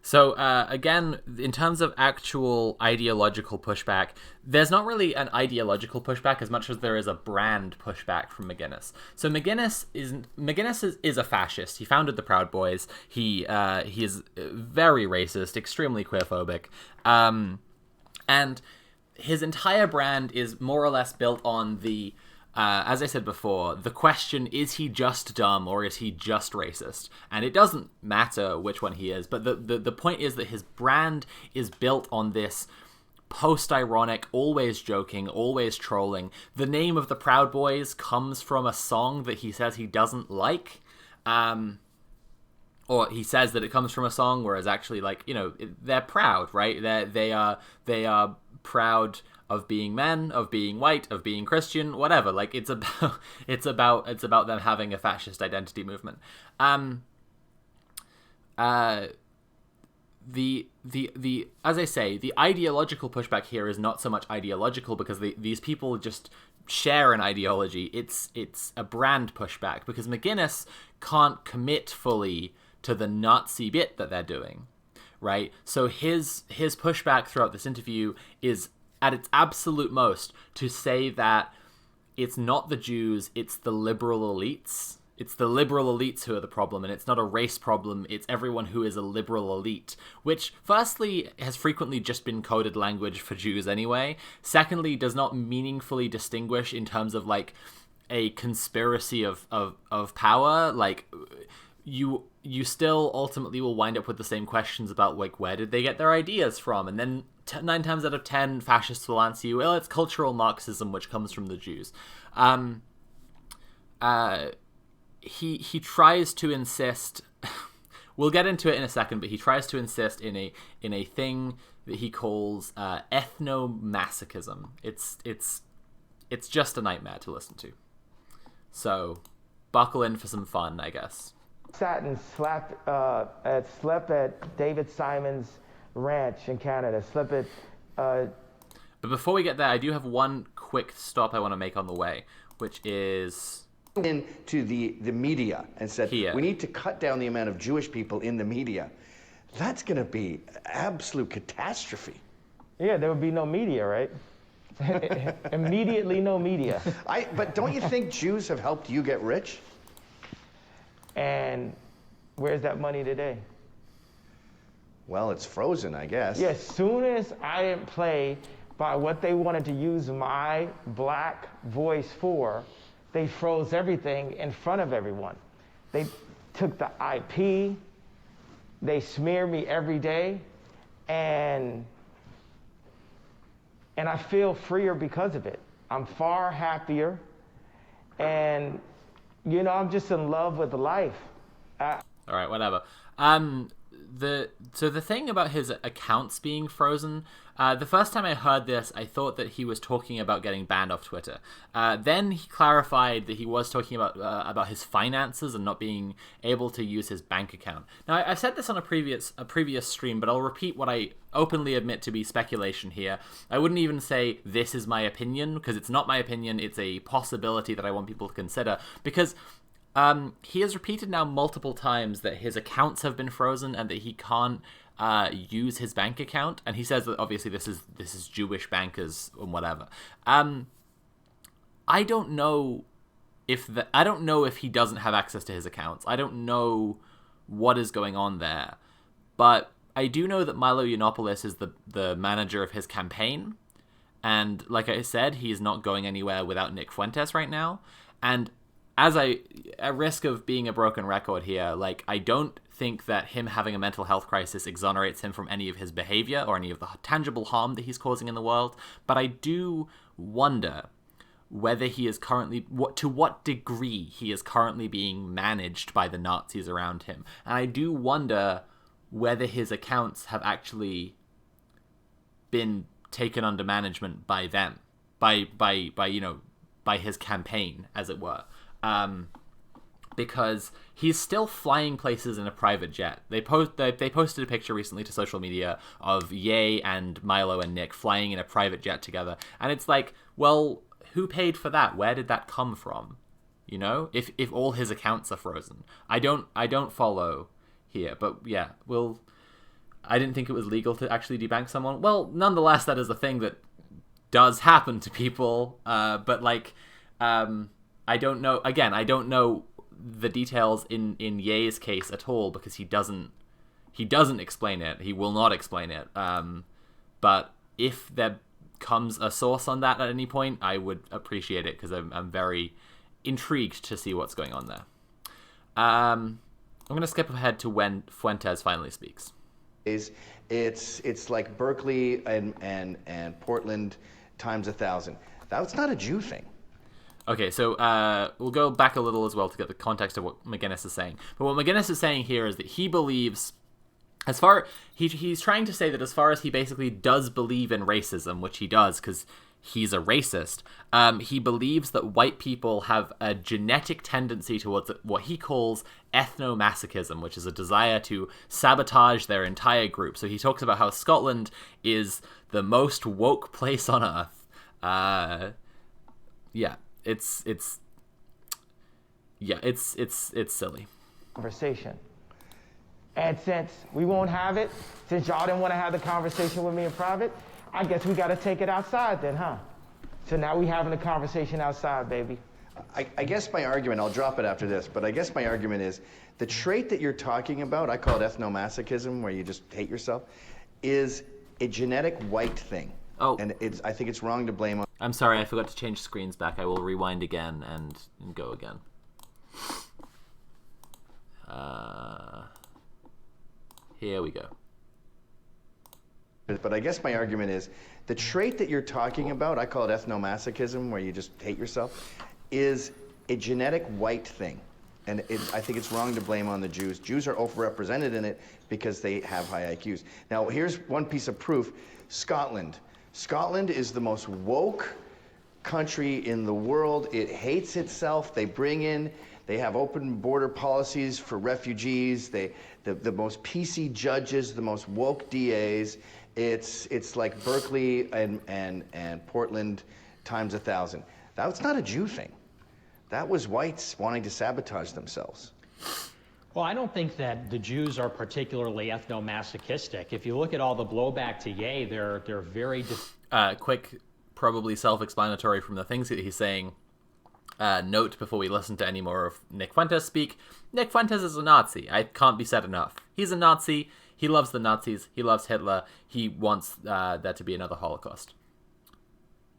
So again, in terms of actual ideological pushback, there's not really an ideological pushback as much as there is a brand pushback from McInnes. So McInnes is a fascist. He founded the Proud Boys. He is very racist, extremely queerphobic, and his entire brand is more or less built on the. As I said before, the question, is he just dumb or is he just racist? And it doesn't matter which one he is, but the point is that his brand is built on this post-ironic, always joking, always trolling. The name of the Proud Boys comes from a song that he says he doesn't like. Or he says that it comes from a song, whereas actually, like, you know, they're proud, right? They are proud of being men, of being white, of being Christian, whatever. Like, it's about them having a fascist identity movement. The as I say, the ideological pushback here is not so much ideological because these people just share an ideology. It's a brand pushback because McInnes can't commit fully to the Nazi bit that they're doing, right? So his pushback throughout this interview is at its absolute most to say that it's not the Jews, it's the liberal elites. It's the liberal elites who are the problem, and it's not a race problem, it's everyone who is a liberal elite, which, firstly, has frequently just been coded language for Jews anyway. Secondly, does not meaningfully distinguish in terms of, like, a conspiracy of power. Like, you still ultimately will wind up with the same questions about, like, where did they get their ideas from? And then 9 times out of 10, fascists will answer you, well, it's cultural Marxism, which comes from the Jews. He tries to insist. We'll get into it in a second, but he tries to insist in a thing that he calls ethnomasochism. It's just a nightmare to listen to. So, buckle in for some fun, I guess. Sat and slept at David Simon's ranch in Canada. But before we get there, I do have one quick stop I want to make on the way, which is into the media and said, here. We need to cut down the amount of Jewish people in the media. That's going to be absolute catastrophe. Yeah, there would be no media, right? Immediately no media. But don't you think Jews have helped you get rich? And where's that money today? Well, it's frozen, I guess. Yeah, as soon as I didn't play by what they wanted to use my black voice for, they froze everything in front of everyone. They took the IP, they smear me every day, and I feel freer because of it. I'm far happier, and, you know, I'm just in love with life. All right, whatever. So the thing about his accounts being frozen, the first time I heard this, I thought that he was talking about getting banned off Twitter. Then he clarified that he was talking about his finances and not being able to use his bank account. Now, I said this on a previous stream, but I'll repeat what I openly admit to be speculation here. I wouldn't even say this is my opinion, because it's not my opinion. It's a possibility that I want people to consider, because he has repeated now multiple times that his accounts have been frozen and that he can't use his bank account. And he says that obviously this is Jewish bankers and whatever. I don't know if he doesn't have access to his accounts. I don't know what is going on there, but I do know that Milo Yiannopoulos is the manager of his campaign, and like I said, he is not going anywhere without Nick Fuentes right now. And at risk of being a broken record here, like, I don't think that him having a mental health crisis exonerates him from any of his behavior or any of the tangible harm that he's causing in the world. But I do wonder whether he is currently, to what degree he is currently being managed by the Nazis around him. And I do wonder whether his accounts have actually been taken under management by them, by his campaign, as it were. Because he's still flying places in a private jet. They posted a picture recently to social media of Ye and Milo and Nick flying in a private jet together, and it's like, well, who paid for that? Where did that come from? You know, if all his accounts are frozen, I don't follow here. But yeah, I didn't think it was legal to actually debank someone. Well, nonetheless, that is a thing that does happen to people. But like, I don't know. Again, I don't know the details in Ye's case at all because he doesn't explain it. He will not explain it. But if there comes a source on that at any point, I would appreciate it because I'm very intrigued to see what's going on there. I'm going to skip ahead to when Fuentes finally speaks. It's like Berkeley and Portland times 1,000. That's not a Jew thing. Okay, so we'll go back a little as well to get the context of what McInnes is saying. But what McInnes is saying here is that he believes, he's trying to say that as far as he basically does believe in racism, which he does because he's a racist, he believes that white people have a genetic tendency towards what he calls ethnomasochism, which is a desire to sabotage their entire group. So he talks about how Scotland is the most woke place on earth. It's silly. Conversation. And since we won't have it, since y'all didn't want to have the conversation with me in private, I guess we got to take it outside then, huh? So now we having a conversation outside, baby. I guess my argument, I'll drop it after this, but I guess my argument is the trait that you're talking about, I call it ethnomasochism, where you just hate yourself, is a genetic white thing. Oh. And I think it's wrong to blame on. I'm sorry, I forgot to change screens back. I will rewind again and go again. Here we go. But I guess my argument is the trait that you're talking about, I call it ethnomasochism, where you just hate yourself, is a genetic white thing. And I think it's wrong to blame on the Jews. Jews are overrepresented in it because they have high IQs. Now, here's one piece of proof. Scotland. Scotland is the most woke country in the world. It hates itself. They have open border policies for refugees. The most PC judges, the most woke DAs. It's like Berkeley and Portland times 1,000. That's not a Jew thing. That was whites wanting to sabotage themselves. Well, I don't think that the Jews are particularly ethnomasochistic. If you look at all the blowback to Ye, they're very... Quick, probably self-explanatory from the things that he's saying. Note before we listen to any more of Nick Fuentes speak. Nick Fuentes is a Nazi. I can't be said enough. He's a Nazi. He loves the Nazis. He loves Hitler. He wants there to be another Holocaust.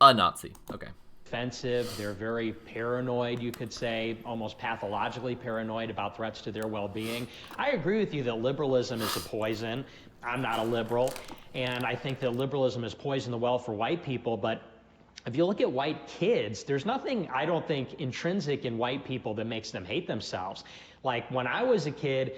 A Nazi. Okay. Offensive. They're very paranoid, you could say, almost pathologically paranoid about threats to their well-being. I agree with you that liberalism is a poison. I'm not a liberal, and I think that liberalism has poisoned the well for white people, but if you look at white kids, there's nothing, I don't think, intrinsic in white people that makes them hate themselves. Like, when I was a kid,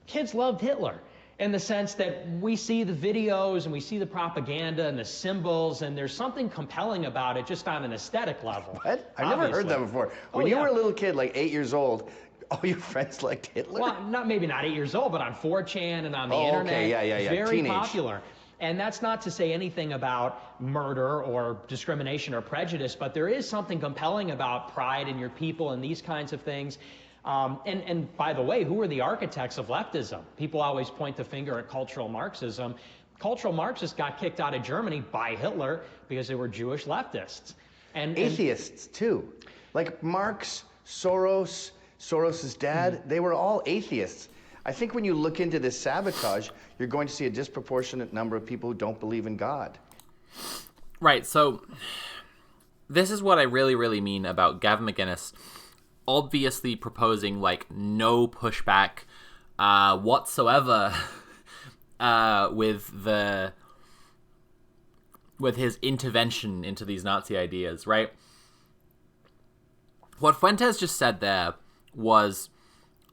kids loved Hitler, in the sense that we see the videos and we see the propaganda and the symbols, and there's something compelling about it just on an aesthetic level. What? I've never heard that before. When you were a little kid, like 8 years old, all your friends liked Hitler? Well, maybe not 8 years old, but on 4chan and on the internet. Okay, yeah. Very Teenage. popular. And that's not to say anything about murder or discrimination or prejudice, but there is something compelling about pride in your people and these kinds of things. And by the way, who are the architects of leftism? People always point the finger at cultural Marxism. Cultural Marxists got kicked out of Germany by Hitler because they were Jewish leftists. And atheists, too. Like Marx, Soros's dad, they were all atheists. I think when you look into this sabotage, you're going to see a disproportionate number of people who don't believe in God. Right, so this is what I really, really mean about Gavin McInnes obviously proposing, like, no pushback whatsoever with his intervention into these Nazi ideas, right? What Fuentes just said there was,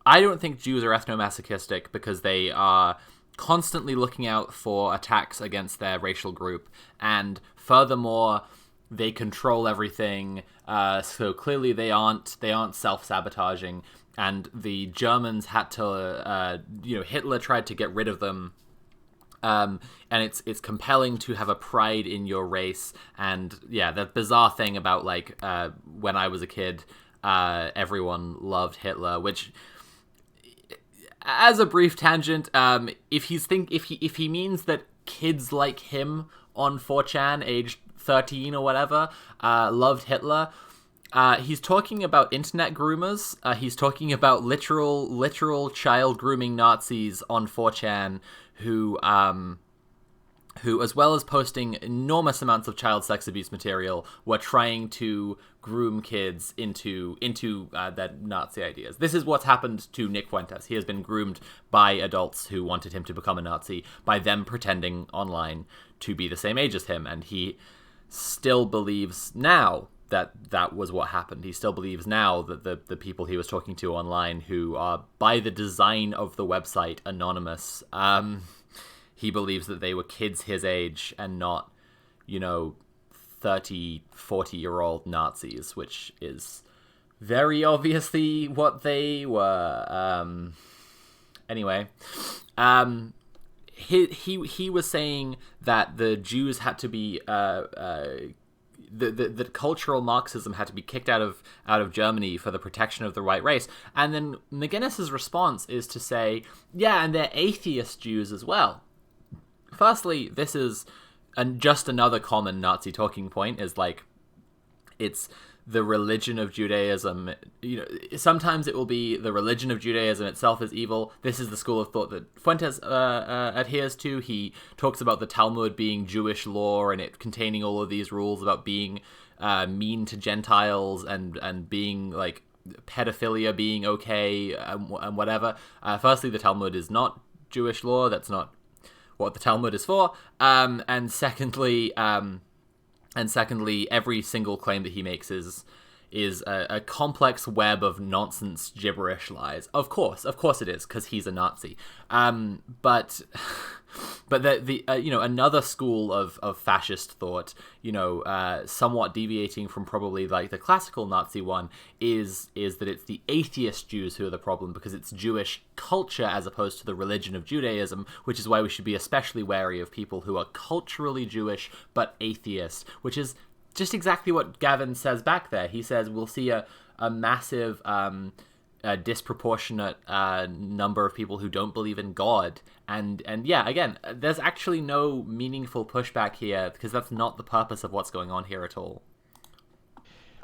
I don't think Jews are ethnomasochistic because they are constantly looking out for attacks against their racial group, and furthermore, they control everything, so clearly they aren't self-sabotaging, and the Germans had to, Hitler tried to get rid of them, and it's compelling to have a pride in your race, and yeah, that bizarre thing about, like, when I was a kid, everyone loved Hitler, which as a brief tangent, if he means that kids like him on 4chan, aged 13 or whatever, loved Hitler, he's talking about internet groomers. He's talking about literal child grooming Nazis on 4chan who, as well as posting enormous amounts of child sex abuse material, were trying to groom kids into that Nazi ideas. This is what's happened to Nick Fuentes. He has been groomed by adults who wanted him to become a Nazi by them pretending online to be the same age as him, and he still believes now that was what happened. He still believes now that the people he was talking to online, who are by the design of the website anonymous, he believes that they were kids his age and not, 30, 40-year-old Nazis, which is very obviously what they were. Anyway, he was saying that the Jews had to be the cultural Marxism had to be kicked out of Germany for the protection of the white race. And then McInnes's response is to say, yeah, and they're atheist Jews as well. Firstly, this is just another common Nazi talking point, is like, it's the religion of Judaism. Sometimes it will be the religion of Judaism itself is evil. This is the school of thought that Fuentes adheres to. He talks about the Talmud being Jewish law and it containing all of these rules about being mean to Gentiles and being like pedophilia being okay and whatever. Firstly, the Talmud is not Jewish law. That's not what the Talmud is for. And secondly, every single claim that he makes is a complex web of nonsense, gibberish lies. Of course it is, because he's a Nazi. But another school of fascist thought, somewhat deviating from probably like the classical Nazi one, is that it's the atheist Jews who are the problem, because it's Jewish culture as opposed to the religion of Judaism, which is why we should be especially wary of people who are culturally Jewish but atheist, which is just exactly what Gavin says back there. He says we'll see a massive a disproportionate number of people who don't believe in God. And yeah, again, there's actually no meaningful pushback here, because that's not the purpose of what's going on here at all.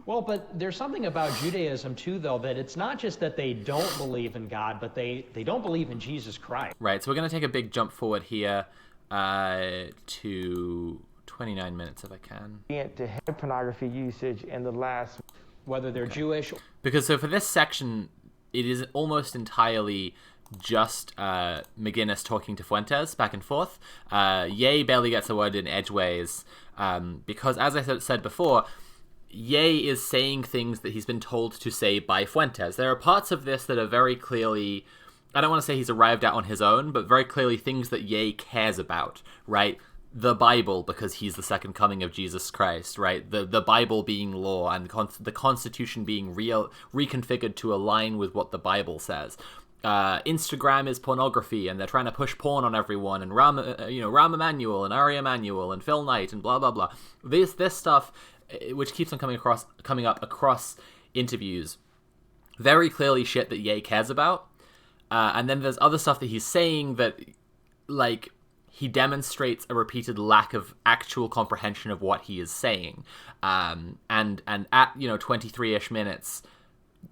Well, but there's something about Judaism, too, though, that it's not just that they don't believe in God, but they don't believe in Jesus Christ. Right, so we're going to take a big jump forward here to 29 minutes, if I can. To head pornography usage in the last... Whether they're Jewish... Because so for this section, it is almost entirely just McInnes talking to Fuentes back and forth. Ye barely gets a word in edgeways, because, as I said before, Ye is saying things that he's been told to say by Fuentes. There are parts of this that are very clearly, I don't want to say he's arrived at on his own, but very clearly things that Ye cares about, right? The Bible, because he's the second coming of Jesus Christ, right? The Bible being law, and the Constitution being reconfigured to align with what the Bible says. Instagram is pornography, and they're trying to push porn on everyone, and Rahm Emanuel and Ari Emanuel and Phil Knight and blah blah blah. This stuff, which keeps on coming up across interviews, very clearly shit that Ye cares about. And then there's other stuff that he's saying that, like, he demonstrates a repeated lack of actual comprehension of what he is saying. And at 23-ish minutes,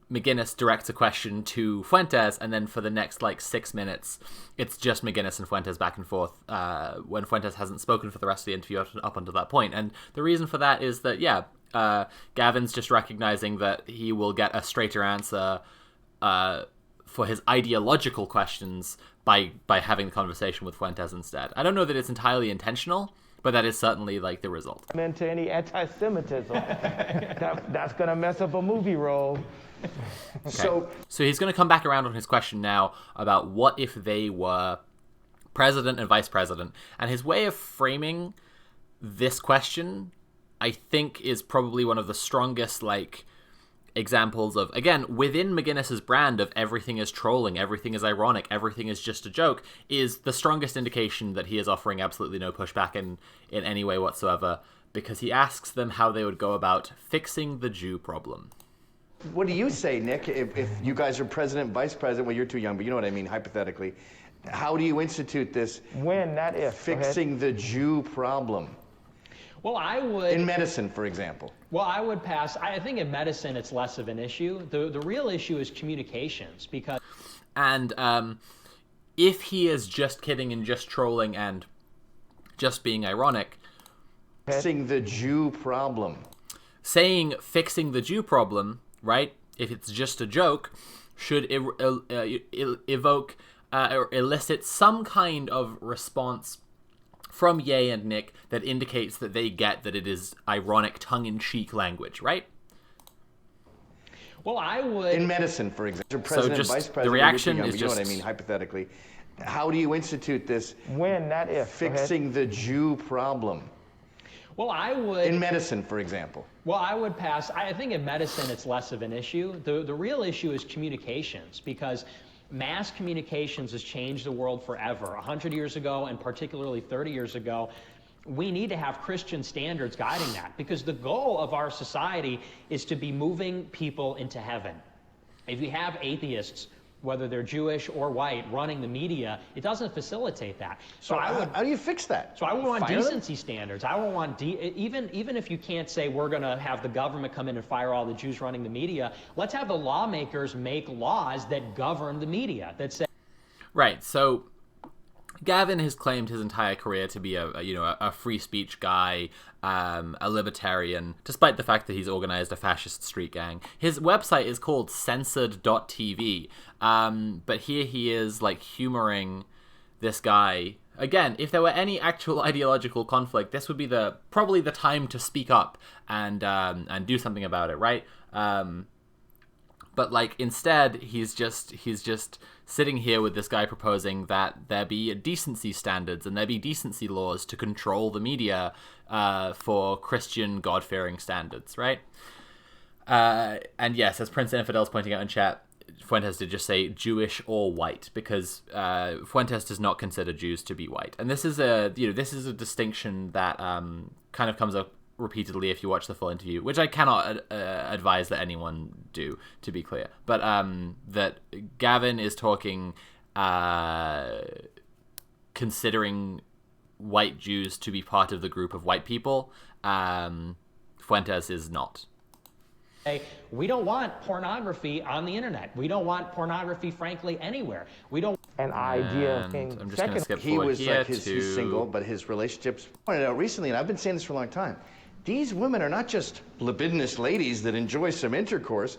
McInnes directs a question to Fuentes, and then for the next 6 minutes, it's just McInnes and Fuentes back and forth, when Fuentes hasn't spoken for the rest of the interview up until that point. And the reason for that is that, Gavin's just recognizing that he will get a straighter answer for his ideological questions by having the conversation with Fuentes instead. I don't know that it's entirely intentional, but that is certainly the result. Into any anti-Semitism. That's gonna mess up a movie role. Okay. So he's going to come back around on his question now about what if they were president and vice president. And his way of framing this question, I think, is probably one of the strongest, examples of, again, within McInnes's brand of everything is trolling, everything is ironic, everything is just a joke, is the strongest indication that he is offering absolutely no pushback in any way whatsoever, because he asks them how they would go about fixing the Jew problem. what do you say, Nick, if you guys are president, vice president, well, you're too young, but you know what I mean, hypothetically. How do you institute this? When, not if. Fixing the Jew problem. Well, I would... In medicine, for example. Well, I would pass. I think in medicine it's less of an issue. The real issue is communications, because... And if he is just kidding and just trolling and just being ironic... Fixing the Jew problem. Saying fixing the Jew problem, right, if it's just a joke, should evoke or elicit some kind of response from Ye and Nick that indicates that they get that it is ironic, tongue-in-cheek language, right? Well, I would... In medicine, for example. So just vice president, the reaction is you just... know what I mean, hypothetically. How do you institute this? When, not if. Fixing the Jew problem. Well, I would... In medicine, for example. Well, I would pass. I think in medicine it's less of an issue. The real issue is communications, because mass communications has changed the world forever. 100 years ago, and particularly 30 years ago, we need to have Christian standards guiding that, because the goal of our society is to be moving people into heaven. If you have atheists, whether they're Jewish or white, running the media, it doesn't facilitate that. So how do you fix that? So I would want Fire decency standards. I would want, even if you can't say we're going to have the government come in and fire all the Jews running the media, let's have the lawmakers make laws that govern the media, that say... Right, so Gavin has claimed his entire career to be a free speech guy, a libertarian, despite the fact that he's organized a fascist street gang. His website is called censored.tv, but here he is like humoring this guy. Again, if there were any actual ideological conflict, this would be probably the time to speak up and do something about it, right? But like instead, he's just sitting here with this guy proposing that there be decency standards and there be decency laws to control the media for Christian God-fearing standards, right? And yes, as Prince Infidel's pointing out in chat, Fuentes did just say Jewish or white, because Fuentes does not consider Jews to be white, and this is a distinction that kind of comes up repeatedly if you watch the full interview, which I cannot advise that anyone do, to be clear. But that Gavin is talking, considering white Jews to be part of the group of white people. Fuentes is not. We don't want pornography on the internet. We don't want pornography, frankly, anywhere. We don't... An idea of being... I'm just going to skip he forward was here like he's single, but his relationships... Pointed out recently, and I've been saying this for a long time, these women are not just libidinous ladies that enjoy some intercourse.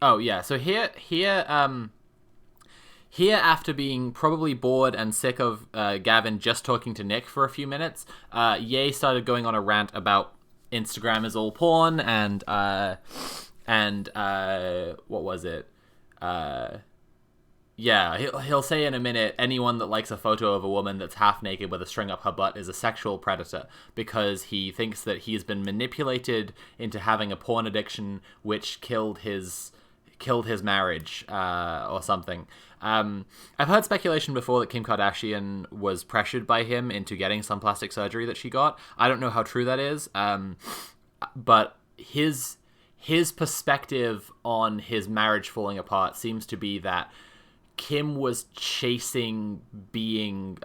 Oh yeah, so here after being probably bored and sick of Gavin just talking to Nick for a few minutes, Ye started going on a rant about Instagram is all porn and what was it? Yeah, he'll say in a minute, anyone that likes a photo of a woman that's half naked with a string up her butt is a sexual predator, because he thinks that he's been manipulated into having a porn addiction which killed his marriage or something. I've heard speculation before that Kim Kardashian was pressured by him into getting some plastic surgery that she got. I don't know how true that is, but his perspective on his marriage falling apart seems to be that Kim was chasing being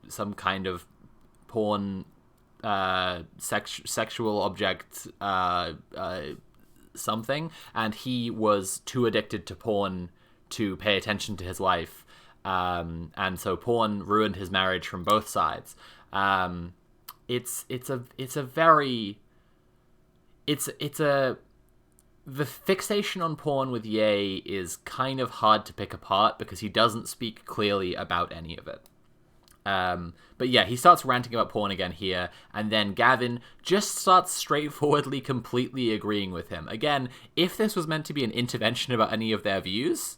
some kind of porn sexual object something, and he was too addicted to porn to pay attention to his life, and so porn ruined his marriage from both sides. The fixation on porn with Ye is kind of hard to pick apart because he doesn't speak clearly about any of it. But yeah, he starts ranting about porn again here, and then Gavin just starts straightforwardly completely agreeing with him. Again, if this was meant to be an intervention about any of their views,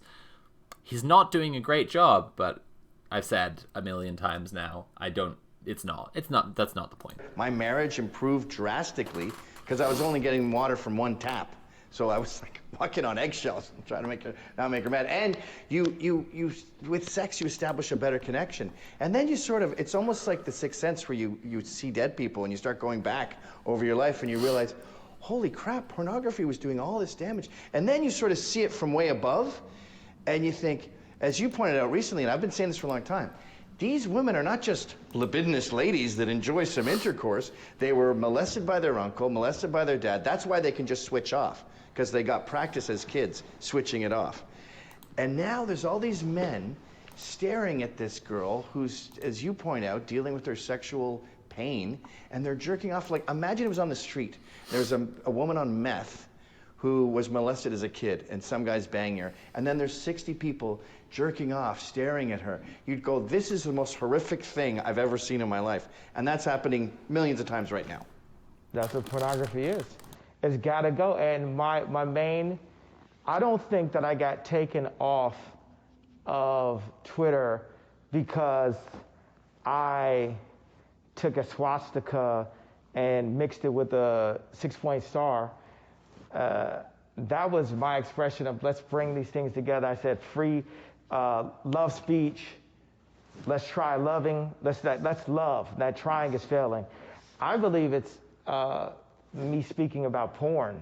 he's not doing a great job, but I've said a million times now, that's not the point. My marriage improved drastically because I was only getting water from one tap. So I was like walking on eggshells, trying to not make her mad. And you with sex, you establish a better connection. And then you sort of, it's almost like the Sixth Sense where you see dead people and you start going back over your life and you realize, holy crap, pornography was doing all this damage. And then you sort of see it from way above, and you think, as you pointed out recently, and I've been saying this for a long time, these women are not just libidinous ladies that enjoy some intercourse. They were molested by their uncle, molested by their dad. That's why they can just switch off, because they got practice as kids switching it off. And now there's all these men staring at this girl who's, as you point out, dealing with her sexual pain, and they're jerking off. Like, imagine it was on the street. There's a woman on meth who was molested as a kid, and some guy's banging her, and then there's 60 people jerking off, staring at her. You'd go, this is the most horrific thing I've ever seen in my life. And that's happening millions of times right now. That's what pornography is. It's gotta go. And my main, I don't think that I got taken off of Twitter because I took a swastika and mixed it with a 6-point star. That was my expression of let's bring these things together. I said free love speech. Let's try loving. Let's love. That trying is failing. I believe it's me speaking about porn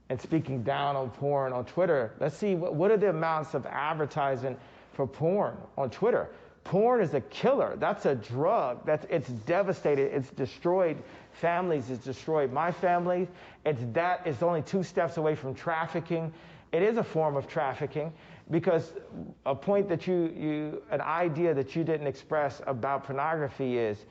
and speaking down on porn on Twitter. Let's see what are the amounts of advertising for porn on Twitter. Porn is a killer. That's a drug. It's devastated. It's destroyed families. It's destroyed my family. It's only 2 steps away from trafficking. It is a form of trafficking, because a point that an idea that you didn't express about pornography is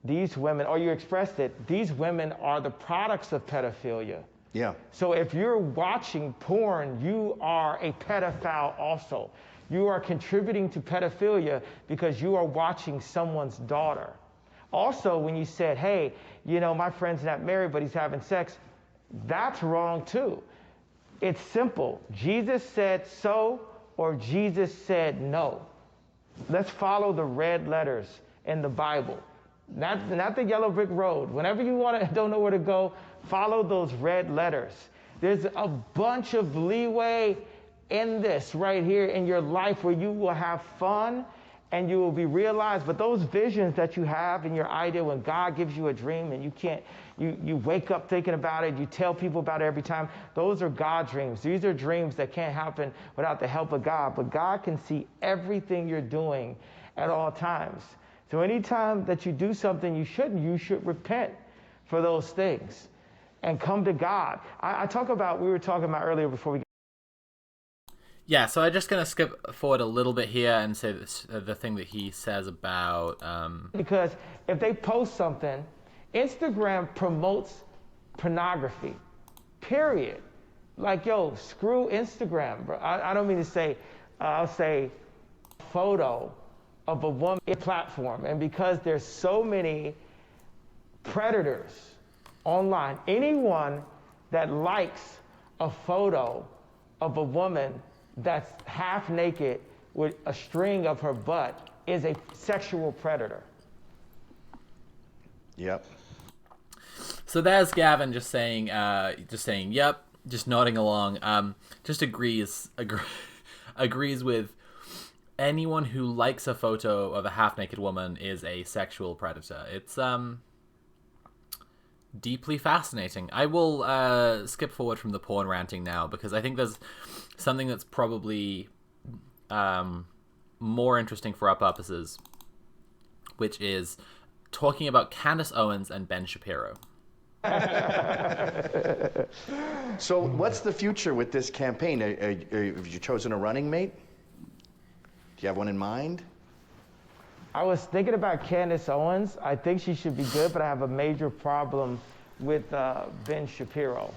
these women, or you expressed it, these women are the products of pedophilia. Yeah. So if you're watching porn, you are a pedophile also. You are contributing to pedophilia because you are watching someone's daughter. Also, when you said, hey, my friend's not married, but he's having sex, that's wrong too. It's simple. Jesus said so, or Jesus said no. Let's follow the red letters in the Bible, not the yellow brick road. Whenever you don't know where to go, follow those red letters. There's a bunch of leeway in this right here in your life where you will have fun and you will be realized. But those visions that you have in your idea, when God gives you a dream and you wake up thinking about it, you tell people about it every time, those are God dreams. These are dreams that can't happen without the help of God. But God can see everything you're doing at all times. So anytime that you do something you should repent for those things and come to God. We were talking about earlier before we. Yeah, so I'm just going to skip forward a little bit here and say this, the thing that he says about... Because if they post something, Instagram promotes pornography, period. Like, yo, screw Instagram, bro. I don't mean to say, I'll say photo of a woman platform. And because there's so many predators online, anyone that likes a photo of a woman that's half naked with a string of her butt is a sexual predator. Yep. So there's Gavin just saying yep, just nodding along. Just agrees with anyone who likes a photo of a half-naked woman is a sexual predator. It's deeply fascinating. I will skip forward from the porn ranting now because I think there's something that's probably more interesting for our purposes, which is talking about Candace Owens and Ben Shapiro. So what's the future with this campaign? Have you chosen a running mate? Do you have one in mind? I was thinking about Candace Owens. I think she should be good, but I have a major problem with Ben Shapiro.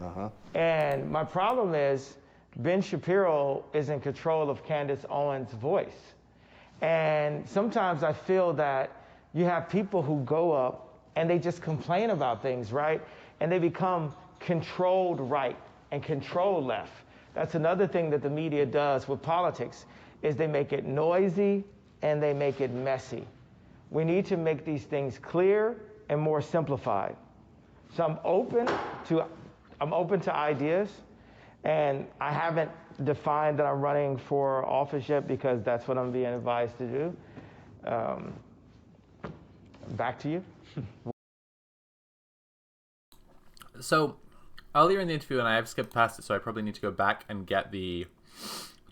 Uh-huh. And my problem is Ben Shapiro is in control of Candace Owens' voice. And sometimes I feel that you have people who go up and they just complain about things, right? And they become controlled right and controlled left. That's another thing that the media does with politics, is they make it noisy and they make it messy. We need to make these things clear and more simplified. So I'm open to ideas, and I haven't defined that I'm running for office yet because that's what I'm being advised to do. Back to you. So earlier in the interview, and I have skipped past it, so I probably need to go back and get the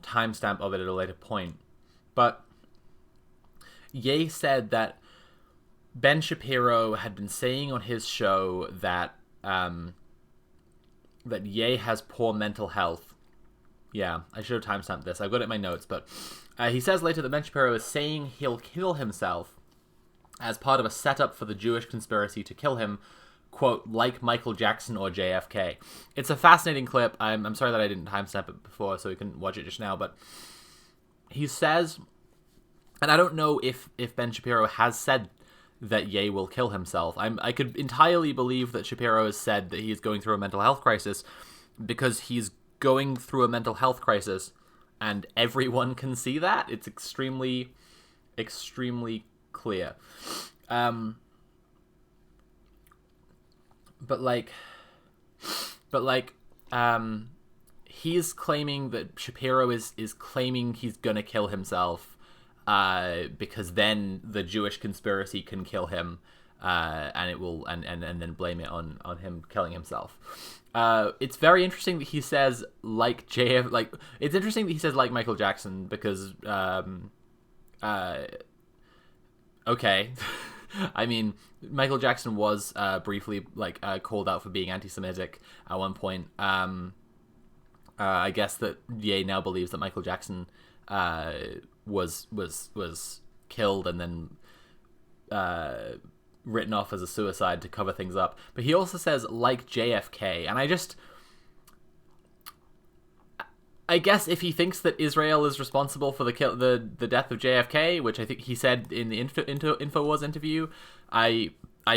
timestamp of it at a later point. But Ye said that Ben Shapiro had been saying on his show that that Ye has poor mental health. Yeah, I should have timestamped this. I've got it in my notes, but he says later that Ben Shapiro is saying he'll kill himself as part of a setup for the Jewish conspiracy to kill him, quote, like Michael Jackson or JFK. It's a fascinating clip. I'm sorry that I didn't timestamp it before so you can watch it just now, but he says, and I don't know if Ben Shapiro has said that Ye will kill himself. I could entirely believe that Shapiro has said that he's going through a mental health crisis because he's going through a mental health crisis and everyone can see that. It's extremely, extremely clear. But he's claiming that Shapiro is claiming he's gonna kill himself because then the Jewish conspiracy can kill him, and it will and then blame it on him killing himself. It's very interesting that he says it's interesting that he says like Michael Jackson because okay. I mean, Michael Jackson was briefly called out for being anti-Semitic at one point. I guess that Ye now believes that Michael Jackson was killed and then written off as a suicide to cover things up. But he also says like JFK, and I guess if he thinks that Israel is responsible for the death of JFK, which I think he said in the InfoWars interview, I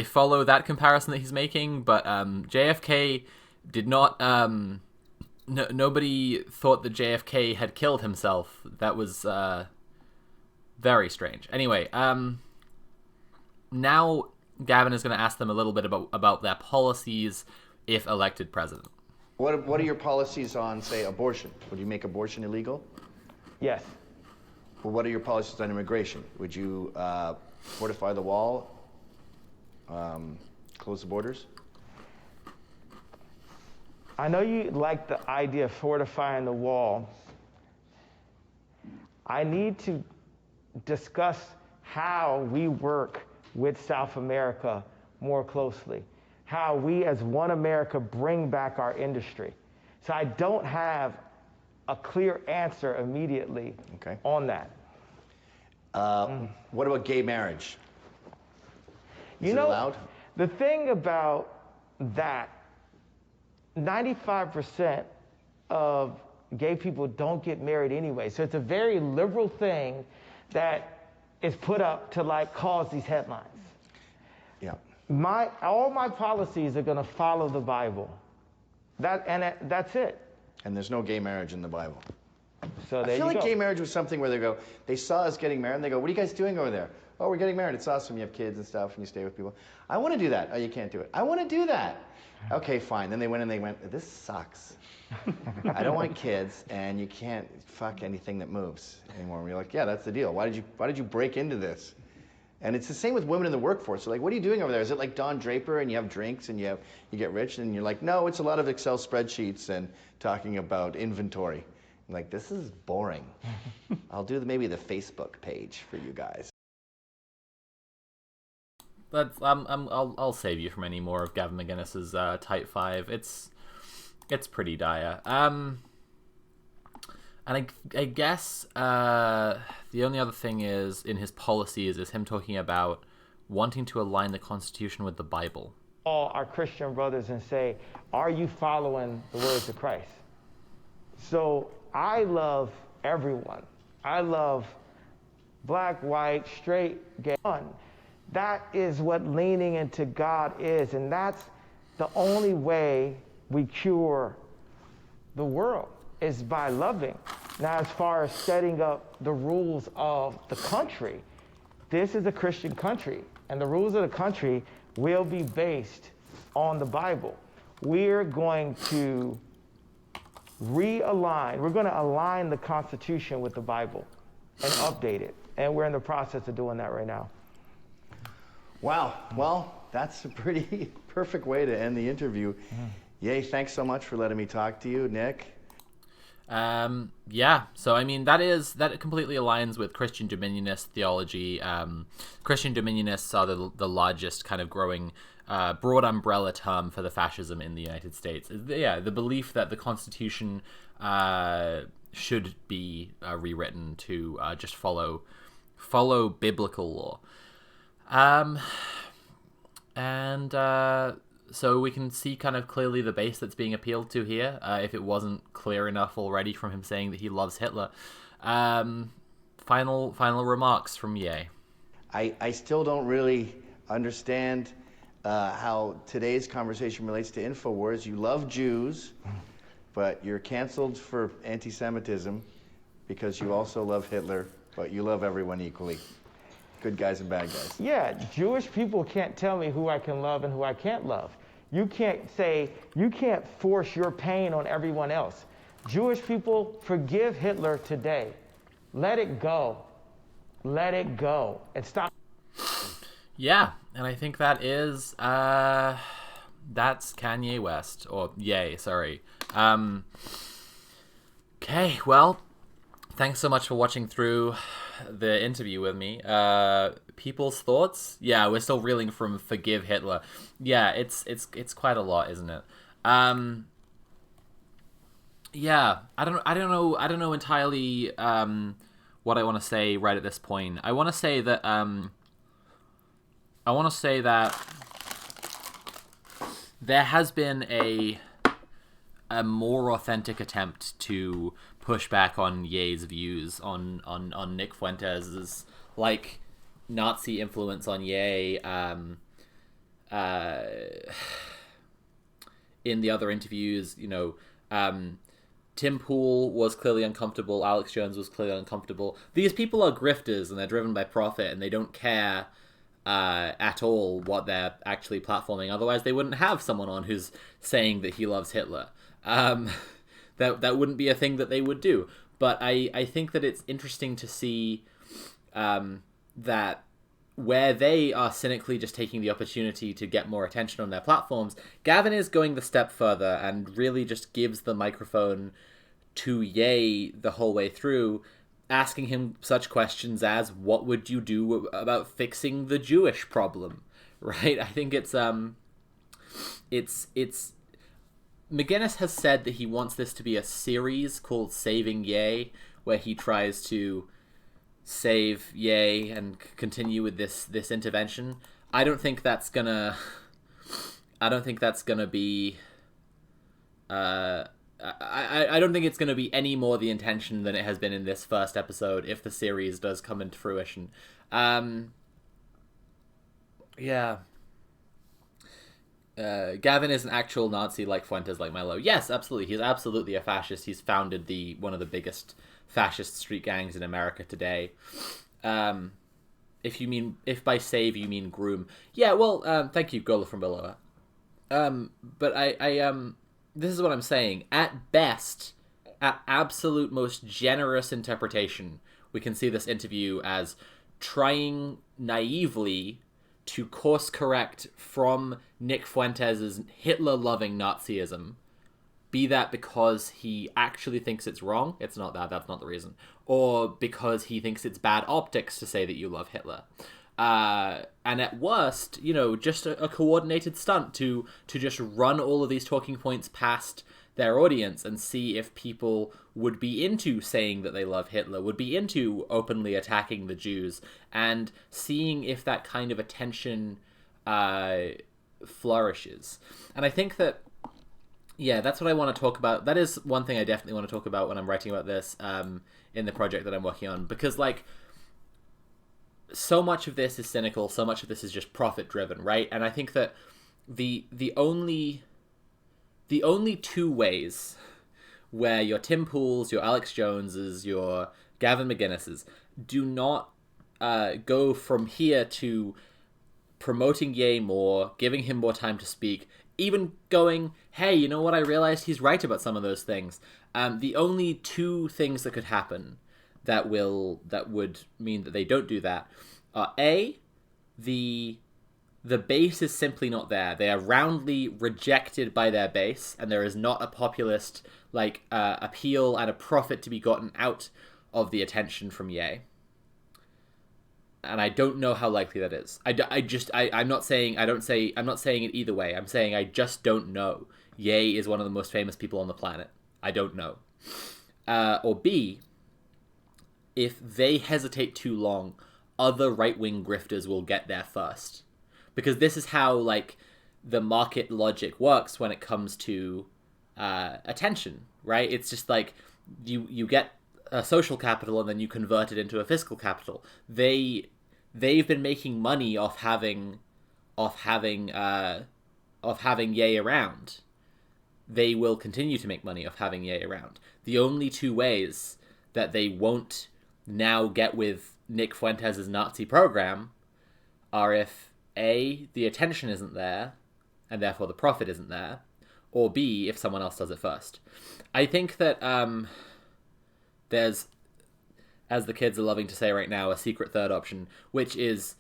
follow that comparison that he's making. But JFK did not. Nobody thought that JFK had killed himself. That was very strange. Anyway, now Gavin is going to ask them a little bit about their policies if elected president. What are your policies on, say, abortion? Would you make abortion illegal? Yes. Well, what are your policies on immigration? Would you fortify the wall, close the borders? I know you like the idea of fortifying the wall. I need to discuss how we work with South America more closely. How we as One America bring back our industry. So I don't have a clear answer immediately on that. What about gay marriage? Is it allowed? The thing about that, 95% of gay people don't get married anyway. So it's a very liberal thing that is put up to cause these headlines. Yeah. All my policies are going to follow the Bible. That's it. And there's no gay marriage in the Bible. So there I feel you like go. gay marriage was something where they saw us getting married and they go, what are you guys doing over there? Oh, we're getting married. It's awesome. You have kids and stuff and you stay with people. I want to do that. Oh, you can't do it. I want to do that. Okay, fine. Then they went and they went, this sucks. I don't want kids and you can't fuck anything that moves anymore. And we're like, yeah, that's the deal. Why did you break into this? And it's the same with women in the workforce. They're like, what are you doing over there? Is it like Don Draper and you have drinks and you get rich? And you're like, no, it's a lot of Excel spreadsheets and talking about inventory. I'm like, this is boring. I'll do maybe the Facebook page for you guys. I'll save you from any more of Gavin McInnes's Type 5. It's pretty dire. And I guess the only other thing is in his policies is him talking about wanting to align the Constitution with the Bible. All our Christian brothers and say, are you following the words of Christ? So I love everyone. I love black, white, straight, gay. That is what leaning into God is, and that's the only way we cure the world, is by loving. Now, as far as setting up the rules of the country, this is a Christian country, and the rules of the country will be based on the Bible. We're going to realign, we're going to align the Constitution with the Bible and update it, and we're in the process of doing that right now. Wow. Well, that's a pretty perfect way to end the interview. Yay, thanks so much for letting me talk to you, Nick. Yeah, so I mean that completely aligns with Christian dominionist theology. Christian dominionists are the largest kind of growing broad umbrella term for the fascism in the United States. Yeah, the belief that the Constitution should be rewritten to just follow biblical law. So we can see kind of clearly the base that's being appealed to here, if it wasn't clear enough already from him saying that he loves Hitler. Final remarks from Ye. I still don't really understand how today's conversation relates to InfoWars. You love Jews, but you're canceled for anti-Semitism because you also love Hitler, but you love everyone equally. Good guys and bad guys. Yeah, Jewish people can't tell me who I can love and who I can't love. You can't force your pain on everyone else. Jewish people, forgive Hitler today. Let it go. Let it go. And stop. Yeah, and I think that is, that's Kanye West, or Ye, sorry. Okay, well, thanks so much for watching through the interview with me. People's thoughts? Yeah, we're still reeling from forgive Hitler. Yeah, it's quite a lot, isn't it? Yeah, I don't know entirely what I want to say right at this point. I want to say that there has been a more authentic attempt to push back on Ye's views on Nick Fuentes' like Nazi influence on Ye in the other interviews. Tim Pool was clearly uncomfortable, Alex Jones was clearly uncomfortable. These people are grifters and they're driven by profit and they don't care at all what they're actually platforming. Otherwise they wouldn't have someone on who's saying that he loves Hitler. That wouldn't be a thing that they would do. But I think that it's interesting to see that where they are cynically just taking the opportunity to get more attention on their platforms, Gavin is going the step further and really just gives the microphone to Ye the whole way through, asking him such questions as, what would you do about fixing the Jewish problem? Right? I think it's McInnes has said that he wants this to be a series called Saving Ye, where he tries to save Ye and continue with this intervention. I don't think that's gonna be I don't think it's gonna be any more the intention than it has been in this first episode if the series does come into fruition. Gavin is an actual Nazi like Fuentes, like Milo. Yes, absolutely. He's absolutely a fascist. He's founded one of the biggest fascist street gangs in America today. If by save you mean groom. Yeah, well, thank you, Gola from below. But I this is what I'm saying. At best, at absolute most generous interpretation, we can see this interview as trying naively to course correct from Nick Fuentes' Hitler-loving Nazism, be that because he actually thinks it's wrong, it's not that's not the reason, or because he thinks it's bad optics to say that you love Hitler. And at worst, just a coordinated stunt to just run all of these talking points past their audience and see if people would be into saying that they love Hitler, would be into openly attacking the Jews, and seeing if that kind of attention flourishes. And I think that, yeah, that's what I want to talk about. That is one thing I definitely want to talk about when I'm writing about this in the project that I'm working on, because so much of this is cynical, so much of this is just profit driven, right? And I think that the only two ways where your Tim Pools, your Alex Joneses, your Gavin McInneses do not go from here to promoting Ye more, giving him more time to speak, even going, hey, you know what, I realized he's right about some of those things. The only two things that could happen that would mean that they don't do that are A, the the base is simply not there. They are roundly rejected by their base, and there is not a populist appeal and a profit to be gotten out of the attention from Ye. And I don't know how likely that is. I'm not saying it either way. I'm saying I just don't know. Ye is one of the most famous people on the planet. I don't know. Or B, if they hesitate too long, other right-wing grifters will get there first. Because this is how, like, the market logic works when it comes to attention, right? It's just like you get a social capital and then you convert it into a fiscal capital. They've been making money off having Ye around. They will continue to make money off having Ye around. The only two ways that they won't now get with Nick Fuentes' Nazi program are if A, the attention isn't there, and therefore the profit isn't there, or B, if someone else does it first. I think that there's, as the kids are loving to say right now, a secret third option, which is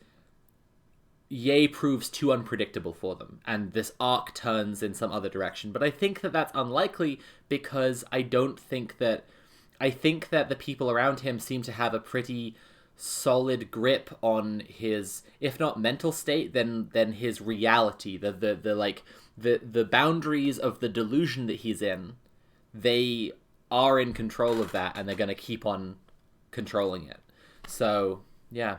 Ye proves too unpredictable for them, and this arc turns in some other direction. But I think that that's unlikely because I think that the people around him seem to have a pretty solid grip on his, if not mental state, then his reality, the boundaries of the delusion that he's in. They are in control of that, and they're going to keep on controlling it. So yeah,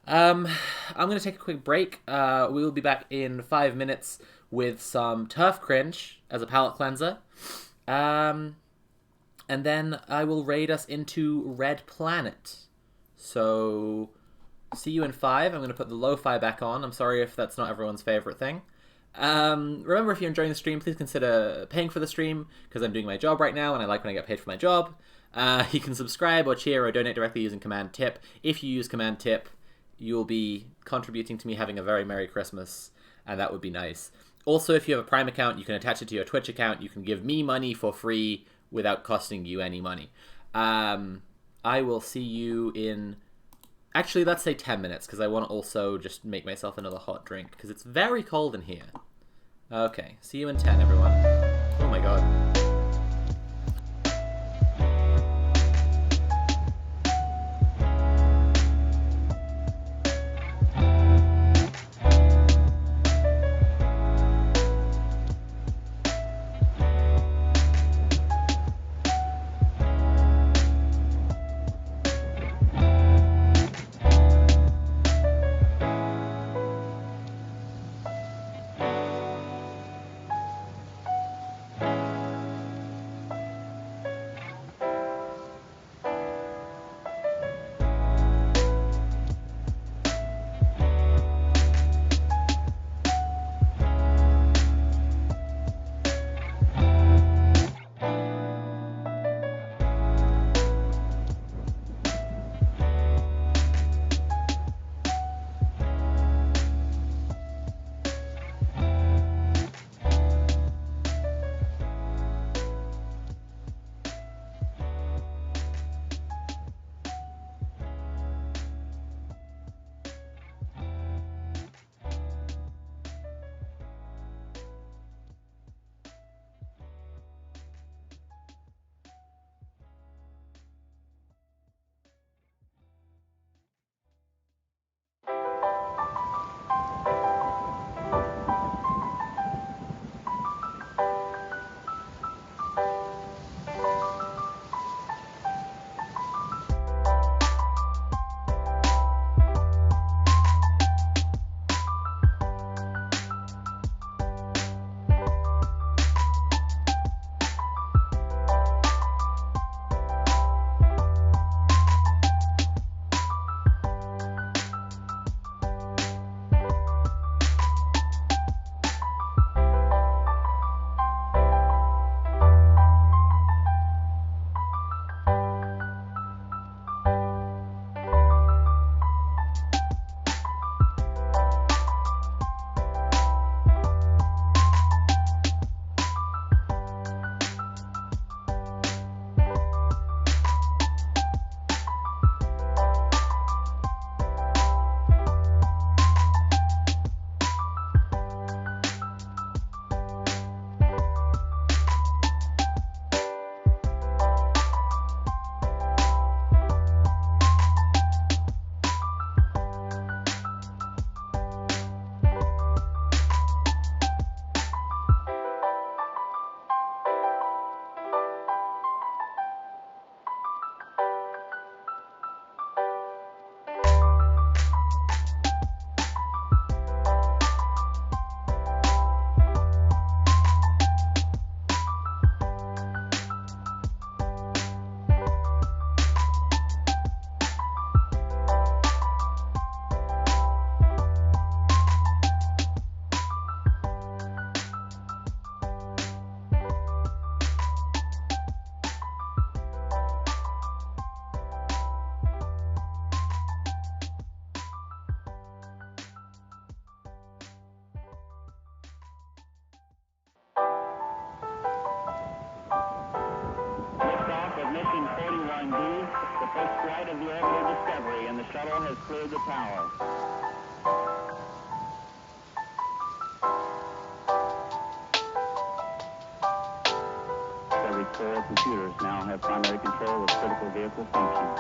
I'm going to take a quick break. We will be back in 5 minutes with some turf cringe as a palate cleanser, and then I will raid us into Red Planet. So see you in 5. I'm going to put the lo-fi back on. I'm sorry if that's not everyone's favorite thing. Remember, if you're enjoying the stream, please consider paying for the stream, because I'm doing my job right now and I like when I get paid for my job. You can subscribe or cheer or donate directly using Command Tip. If you use Command Tip, you'll be contributing to me having a very Merry Christmas, and that would be nice. Also, if you have a Prime account, you can attach it to your Twitch account. You can give me money for free without costing you any money. I will see you in... Actually, let's say 10 minutes, because I want to also just make myself another hot drink, because it's very cold in here. Okay, see you in 10, everyone. Oh my god. shuttle has cleared the tower. Every 4 computers now have primary control of critical vehicle functions.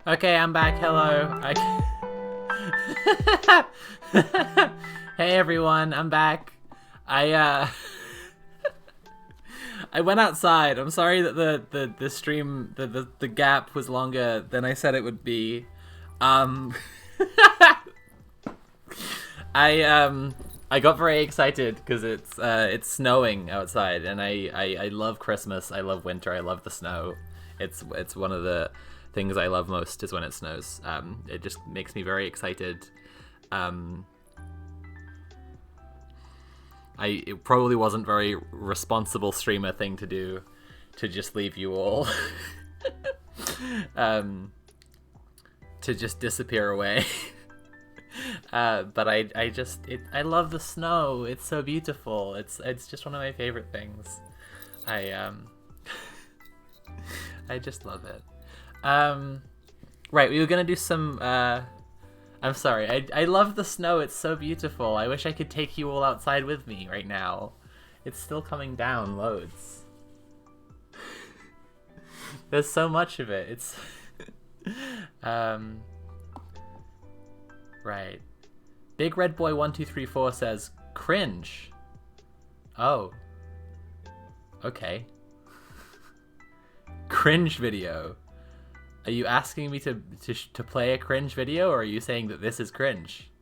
Okay, I'm back. Hello. Hey everyone, I'm back. I went outside. I'm sorry that the stream the gap was longer than I said it would be. I got very excited because it's snowing outside, and I love Christmas. I love winter. I love the snow. It's one of the things I love most is when it snows. It just makes me very excited. It probably wasn't very responsible streamer thing to do, to just leave you all, to just disappear away. But I love the snow. It's so beautiful. It's just one of my favorite things. I just love it. Right, we were gonna do some. I'm sorry. I love the snow. It's so beautiful. I wish I could take you all outside with me right now. It's still coming down loads. There's so much of it. It's right. Big Red Boy 1234 says cringe. Oh. Okay. Cringe video. Are you asking me to play a cringe video, or are you saying that this is cringe?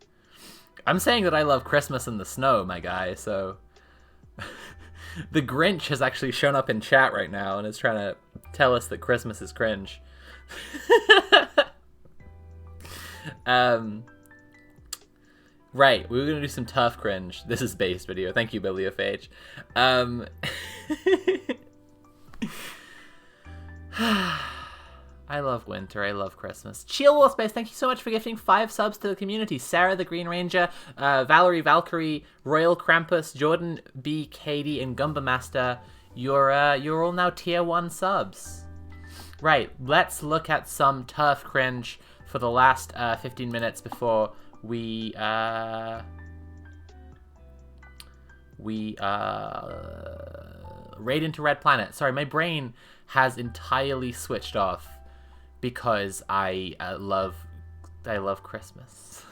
I'm saying that I love Christmas and the snow, my guy, so... The Grinch has actually shown up in chat right now and is trying to tell us that Christmas is cringe. Right, we were gonna do some tough cringe. This is base video. Thank you, Bibliophage. I love winter. I love Christmas. Chill War Space, thank you so much for gifting 5 subs to the community. Sarah the Green Ranger, Valerie Valkyrie, Royal Krampus, Jordan B. Cady, and Gumba Master. You're all now tier 1 subs. Right, let's look at some tough cringe for the last 15 minutes before we raid into Red Planet. Sorry, my brain has entirely switched off because I love Christmas.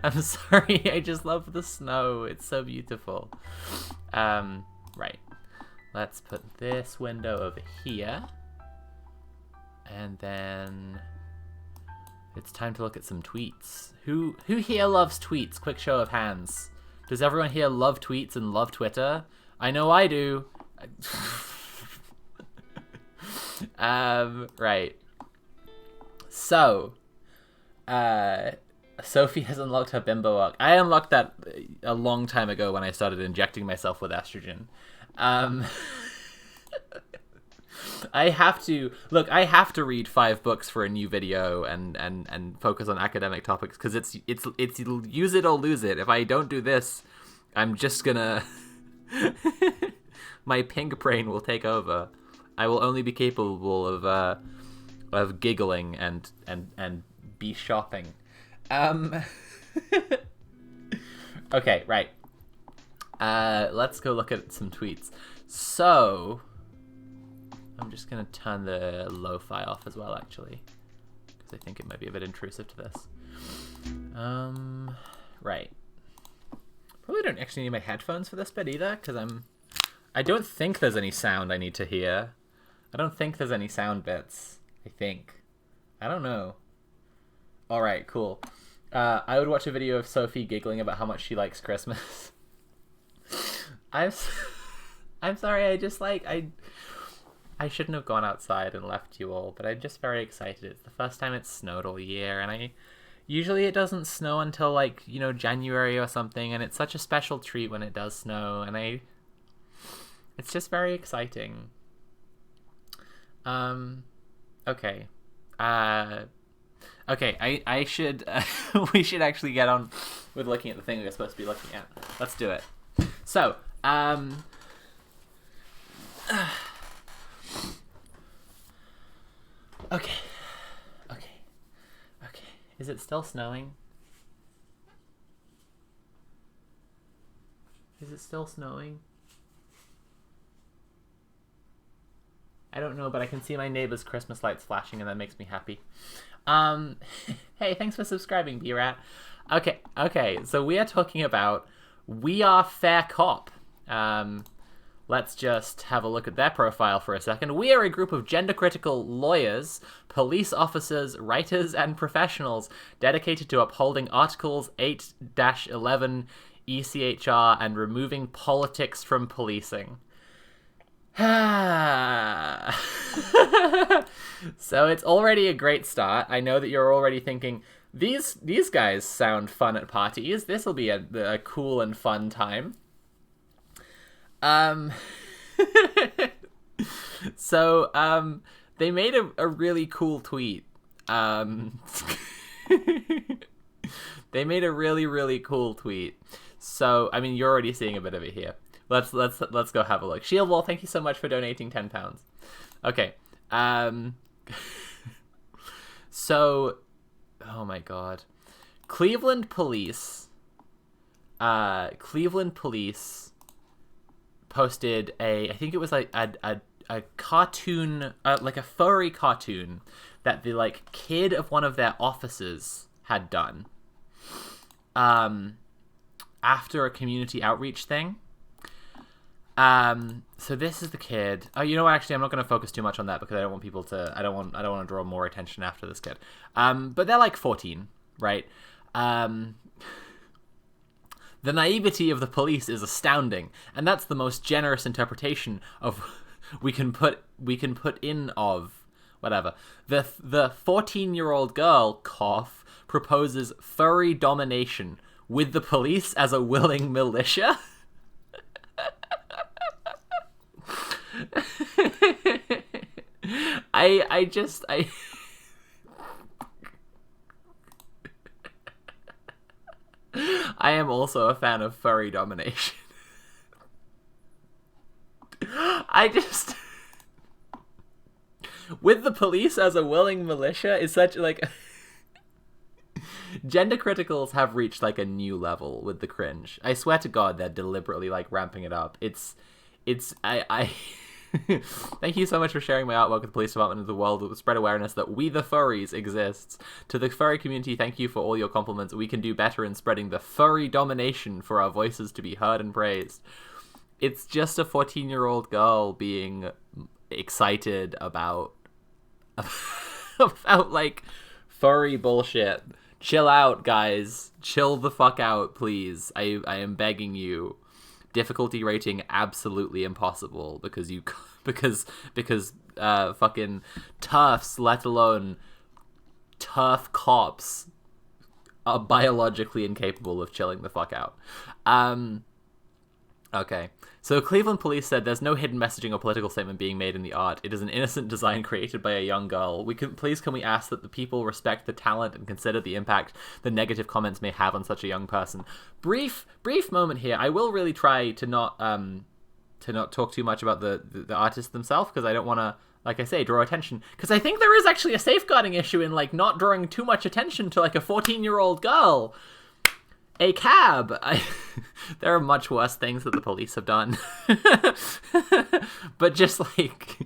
I'm sorry, I just love the snow. It's so beautiful. Right. Let's put this window over here. And then it's time to look at some tweets. Who here loves tweets? Quick show of hands. Does everyone here love tweets and love Twitter? I know I do. Right. So, Sophie has unlocked her bimbo arc. I unlocked that a long time ago when I started injecting myself with estrogen. I have to read 5 books for a new video and focus on academic topics because it's use it or lose it. If I don't do this, I'm just gonna my pink brain will take over. I will only be capable of giggling and be shopping. Okay, right. Let's go look at some tweets. So, I'm just gonna turn the lo-fi off as well, actually, because I think it might be a bit intrusive to this. Right. Probably don't actually need my headphones for this bit either, because I don't think there's any sound I need to hear. I don't think there's any sound bits. I think. I don't know. Alright, cool. I would watch a video of Sophie giggling about how much she likes Christmas. I'm sorry, I shouldn't have gone outside and left you all, but I'm just very excited. It's the first time it's snowed all year, and usually it doesn't snow until, like, you know, January or something, and it's such a special treat when it does snow, and it's just very exciting. Okay. Okay, I should, we should actually get on with looking at the thing we're supposed to be looking at. Let's do it. So, okay. Is it still snowing? Is it still snowing? I don't know, but I can see my neighbor's Christmas lights flashing, and that makes me happy. Hey, thanks for subscribing, B-Rat. Okay, so we are talking about We Are Fair Cop. Let's just have a look at their profile for a second. We are a group of gender-critical lawyers, police officers, writers, and professionals dedicated to upholding Articles 8-11 ECHR and removing politics from policing. So it's already a great start. I know that you're already thinking, these guys sound fun at parties. This will be a cool and fun time. So, they made a really cool tweet. They made a really, really cool tweet. So, I mean, you're already seeing a bit of it here. Let's go have a look. Shieldwall, thank you so much for donating £10. Okay. So, oh my god. Cleveland police posted I think it was like a cartoon, like a furry cartoon that the like kid of one of their officers had done after a community outreach thing. So this is the kid. Oh, you know what? Actually, I'm not going to focus too much on that because I don't want people to. I don't want to draw more attention after this kid. But they're like 14, right? The naivety of the police is astounding, and that's the most generous interpretation of we can put in of whatever. The 14-year-old girl, cough, proposes furry domination with the police as a willing militia. I am also a fan of furry domination. With the police as a willing militia is such like gender criticals have reached like a new level with the cringe. I swear to God, they're deliberately like ramping it up. I Thank you so much for sharing my artwork with the police department and the world to spread awareness that We the Furries exists. To the furry community, thank you for all your compliments. We can do better in spreading the furry domination for our voices to be heard and praised. It's just a 14-year-old girl being excited about like furry bullshit. Chill out, guys. Chill the fuck out, please. I am begging you. Difficulty rating absolutely impossible because fucking TERFs, let alone TERF cops, are biologically incapable of chilling the fuck out. Okay. So Cleveland police said there's no hidden messaging or political statement being made in the art. It is an innocent design created by a young girl. Can we ask that the people respect the talent and consider the impact the negative comments may have on such a young person? Brief moment here. I will really try to not talk too much about the artists themselves because I don't want to, like I say, draw attention. Because I think there is actually a safeguarding issue in like not drawing too much attention to like a 14-year-old girl. A cab. There are much worse things that the police have done. But just like,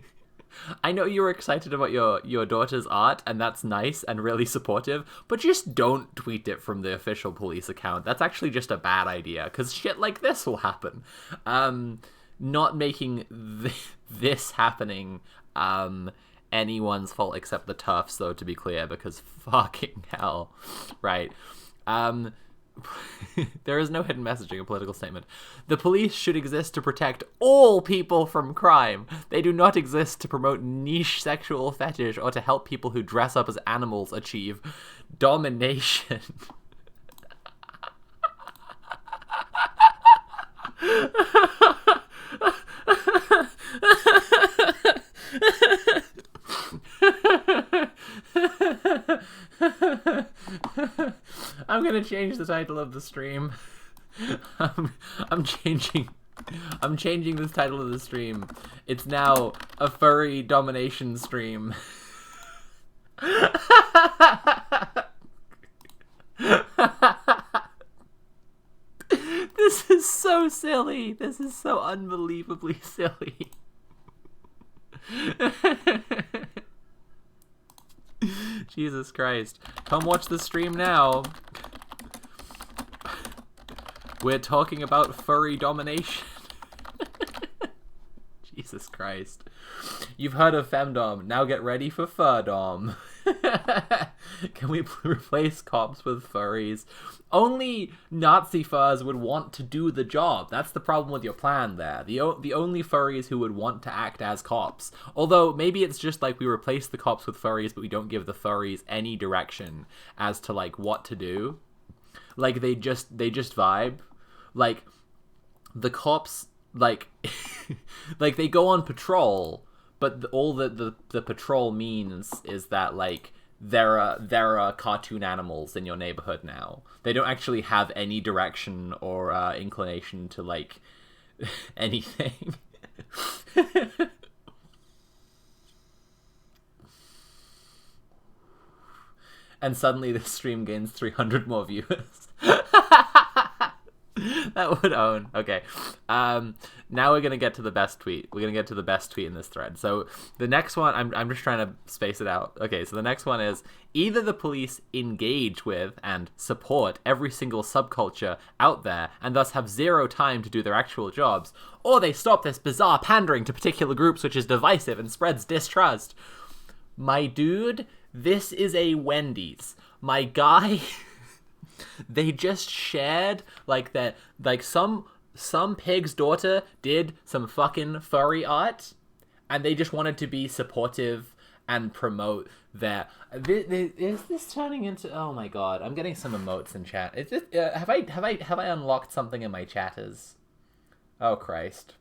I know you were excited about your daughter's art, and that's nice and really supportive, but just don't tweet it from the official police account. That's actually just a bad idea, because shit like this will happen. Not making this happening anyone's fault except the TERFs, though, to be clear, because fucking hell. Right. There is no hidden messaging or political statement. The police should exist to protect all people from crime. They do not exist to promote niche sexual fetish or to help people who dress up as animals achieve domination. I'm gonna change the title of the stream. I'm changing this title of the stream. It's now a furry domination stream. This is so silly. This is so unbelievably silly. Jesus Christ. Come watch the stream now. We're talking about furry domination. Jesus Christ. You've heard of femdom. Now get ready for furdom. Can we replace cops with furries? Only Nazi furs would want to do the job. That's the problem with your plan there. The only furries who would want to act as cops. Although maybe it's just like we replace the cops with furries, but we don't give the furries any direction as to like what to do. Like they just vibe. Like the cops like like they go on patrol, but all the patrol means is that like there are cartoon animals in your neighborhood now. They don't actually have any direction or inclination to like anything. And suddenly this stream gains 300 more viewers. That would own. Okay. Now we're going to get to the best tweet. We're going to get to the best tweet in this thread. So the next one, I'm just trying to space it out. Okay, so the next one is, either the police engage with and support every single subculture out there and thus have zero time to do their actual jobs, or they stop this bizarre pandering to particular groups which is divisive and spreads distrust. My dude, this is a Wendy's. My guy... They just shared like that, like some pig's daughter did some fucking furry art, and they just wanted to be supportive and promote that. Is this turning into? Oh my god! I'm getting some emotes in chat. Is this, have I unlocked something in my chatters? Oh Christ!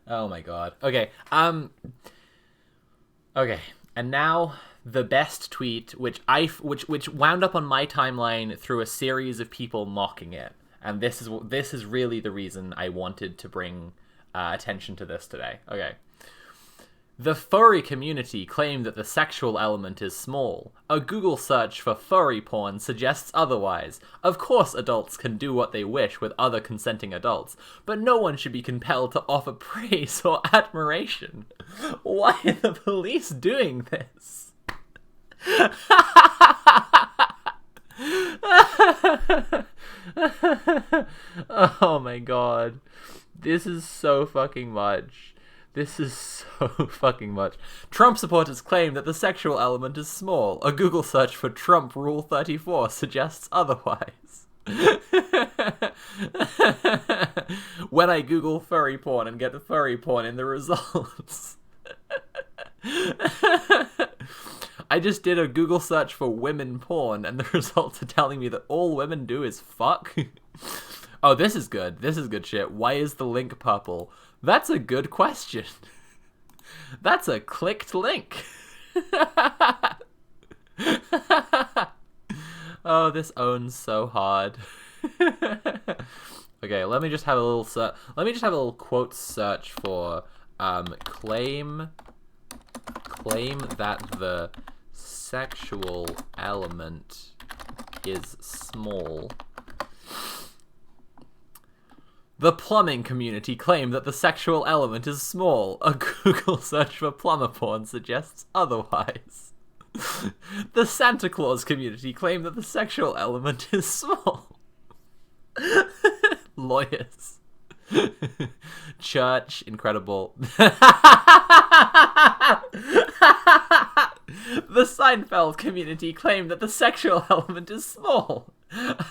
Oh my god. Okay. Okay, and now. The best tweet, which wound up on my timeline through a series of people mocking it, and this is really the reason I wanted to bring attention to this today. Okay. The furry community claim that the sexual element is small. A Google search for furry porn suggests otherwise. Of course adults can do what they wish with other consenting adults, but no one should be compelled to offer praise or admiration. Why are the police doing this? Oh my god. This is so fucking much. This is so fucking much. Trump supporters claim that the sexual element is small. A Google search for Trump Rule 34 suggests otherwise. When I Google furry porn and get the furry porn in the results. I just did a Google search for women porn, and the results are telling me that all women do is fuck. Oh, this is good. This is good shit. Why is the link purple? That's a good question. That's a clicked link. Oh, this owns so hard. Okay, let me just have a little quote search for claim that the sexual element is small. The plumbing community claim that the sexual element is small. A Google search for plumber porn suggests otherwise. The Santa Claus community claim that the sexual element is small. Lawyers. Church, incredible. The Seinfeld community claim that the sexual element is small.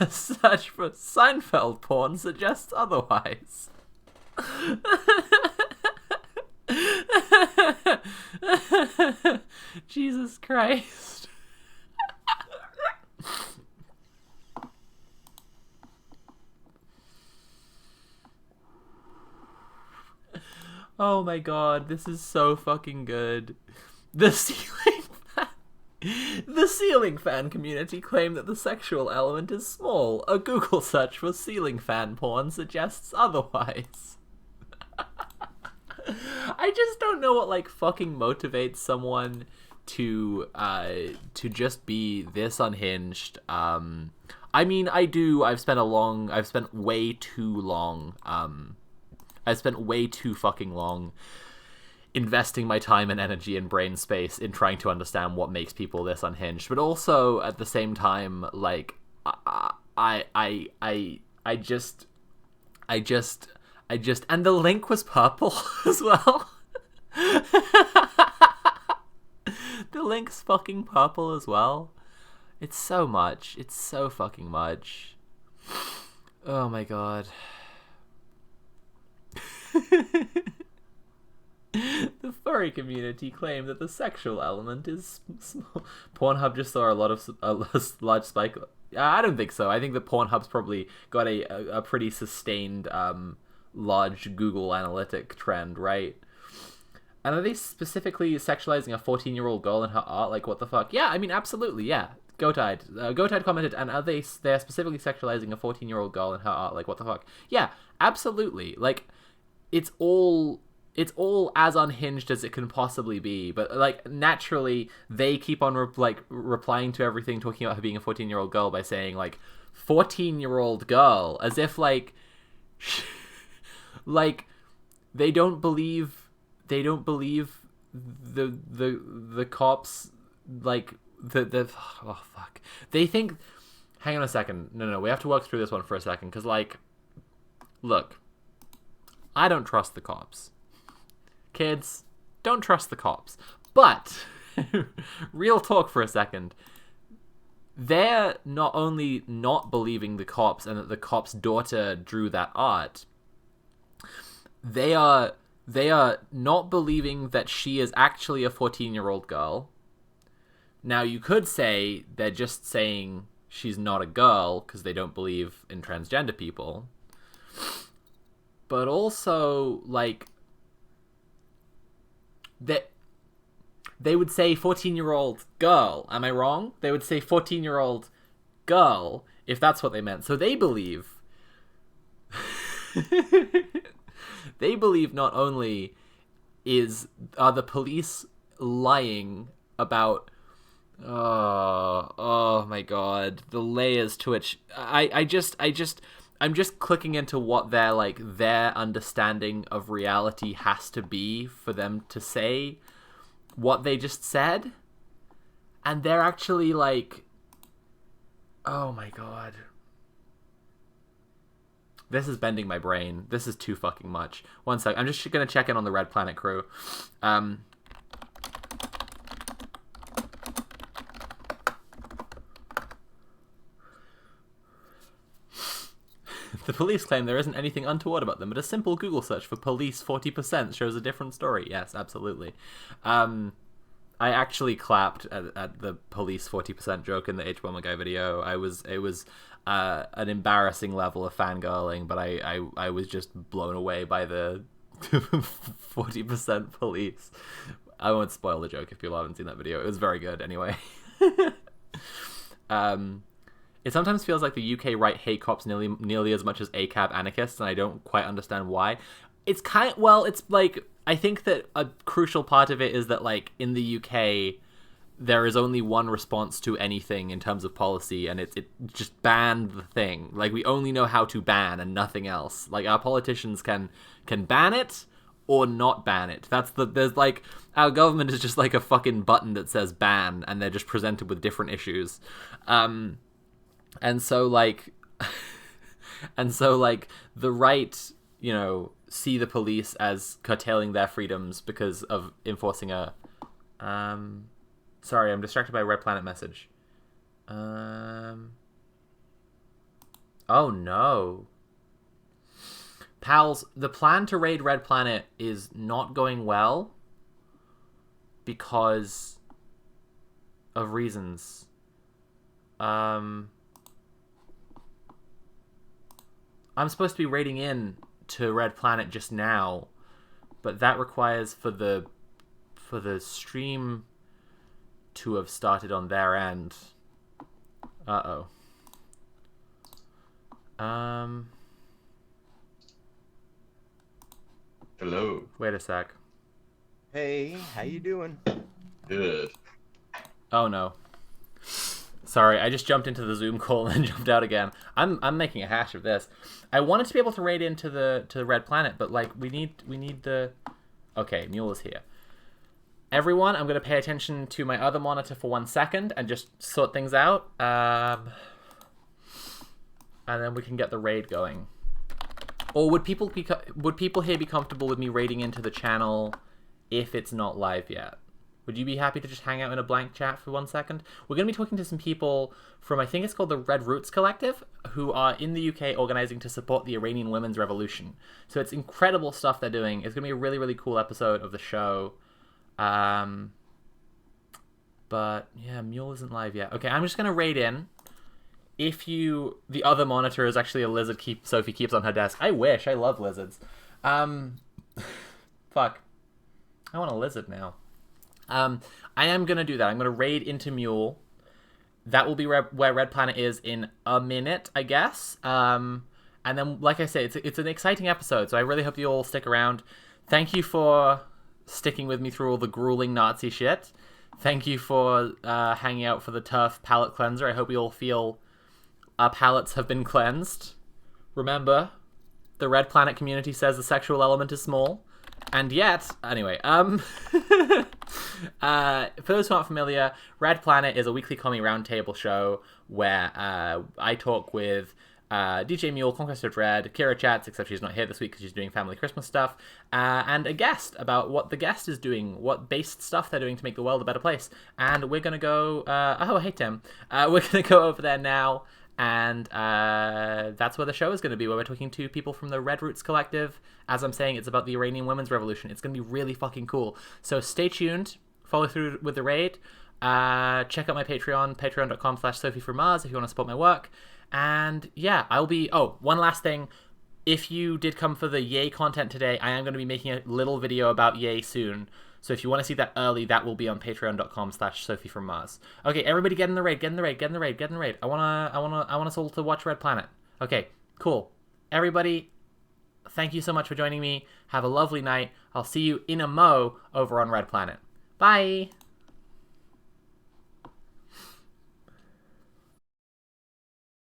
A search for Seinfeld porn suggests otherwise. Jesus Christ. Oh my god, this is so fucking good. The ceiling fan community claim that the sexual element is small. A Google search for ceiling fan porn suggests otherwise. I just don't know what like fucking motivates someone to just be this unhinged. I mean, I do. I've spent way too long I spent way too fucking long investing my time and energy and brain space in trying to understand what makes people this unhinged. But also at the same time, like, I just, and the link was purple as well. The link's fucking purple as well. It's so much. It's so fucking much. Oh my god. The furry community claim that the sexual element is small. Pornhub just saw a large spike. I don't think so. I think that Pornhub's probably got a pretty sustained large Google analytic trend, right? And are they specifically sexualizing a 14-year-old girl in her art? Like, what the fuck? Yeah, I mean, absolutely, yeah. Gotide commented, and they're specifically sexualizing a 14-year-old girl in her art? Like, what the fuck? Yeah, absolutely. Like, it's all as unhinged as it can possibly be, but like naturally they keep on replying to everything, talking about her being a 14-year-old girl by saying like 14-year-old girl, as if like like they don't believe the cops, like the oh fuck, they think. Hang on a second, no, we have to work through this one for a second, because like, look, I don't trust the cops. Kids, don't trust the cops. But, real talk for a second, they're not only not believing the cops and that the cop's daughter drew that art, they are not believing that she is actually a 14-year-old girl. Now, you could say they're just saying she's not a girl because they don't believe in transgender people. But also, like, they would say 14-year-old girl. Am I wrong? They would say 14-year-old girl if that's what they meant. So they believe not only are the police lying about oh my god, the layers to which I'm just clicking into what their understanding of reality has to be for them to say what they just said. And they're actually like, oh my god. This is bending my brain. This is too fucking much. One sec. I'm just gonna check in on the Red Planet crew. The police claim there isn't anything untoward about them, but a simple Google search for police 40% shows a different story. Yes, absolutely. I actually clapped at the police 40% joke in the H. Bomber Guy video. It was an embarrassing level of fangirling, but I was just blown away by the 40% police. I won't spoil the joke if people haven't seen that video. It was very good anyway. It sometimes feels like the UK right hate cops nearly as much as ACAB anarchists, and I don't quite understand why. It's it's like, I think that a crucial part of it is that, like, in the UK, there is only one response to anything in terms of policy, and it just ban the thing. Like, we only know how to ban and nothing else. Like, our politicians can ban it or not ban it. There's like, our government is just like a fucking button that says ban, and they're just presented with different issues. And so like the right, see the police as curtailing their freedoms because of enforcing a sorry, I'm distracted by a Red Planet message. Oh no. Pals, the plan to raid Red Planet is not going well because of reasons. I'm supposed to be raiding in to Red Planet just now, but that requires for the stream to have started on their end. Uh-oh. Hello. Wait a sec. Hey, how you doing? Good. Oh no. Sorry, I just jumped into the Zoom call and then jumped out again. I'm making a hash of this. I wanted to be able to raid into the Red Planet, but like we need the. Okay, Mule is here. Everyone, I'm gonna pay attention to my other monitor for 1 second and just sort things out. And then we can get the raid going. Or would people here be comfortable with me raiding into the channel if it's not live yet? Would you be happy to just hang out in a blank chat for 1 second? We're going to be talking to some people from, I think it's called the Red Roots Collective, who are in the UK organizing to support the Iranian women's revolution. So it's incredible stuff they're doing. It's going to be a really, really cool episode of the show. But yeah, Mule isn't live yet. Okay, I'm just going to raid in. The other monitor is actually a lizard Sophie keeps on her desk. I wish. I love lizards. Fuck. I want a lizard now. I am going to do that. I'm going to raid into Mule. That will be where Red Planet is in a minute, I guess. And then, like I say, it's an exciting episode, so I really hope you all stick around. Thank you for sticking with me through all the grueling Nazi shit. Thank you for hanging out for the terf palate cleanser. I hope you all feel our palates have been cleansed. Remember, the Red Planet community says the sexual element is small. And yet, anyway, for those who aren't familiar, Red Planet is a weekly comedy roundtable show where I talk with DJ Mule, Conquest of Red, Kira Chats, except she's not here this week because she's doing family Christmas stuff, and a guest about what the guest is doing, what based stuff they're doing to make the world a better place. And we're going to go, oh, hey Tim, we're going to go over there now. And that's where the show is going to be, where we're talking to people from the Red Roots Collective. As I'm saying, it's about the Iranian women's revolution. It's going to be really fucking cool. So stay tuned. Follow through with the raid. Check out my Patreon, patreon.com/SophieFromMars if you want to support my work. And yeah, I'll be... Oh, one last thing. If you did come for the Yay content today, I am going to be making a little video about Yay soon. So if you want to see that early, that will be on patreon.com/SophieFromMars. Okay, everybody get in the raid, get in the raid, get in the raid, get in the raid. I want us all to watch Red Planet. Okay, cool. Everybody, thank you so much for joining me. Have a lovely night. I'll see you in a mo over on Red Planet. Bye!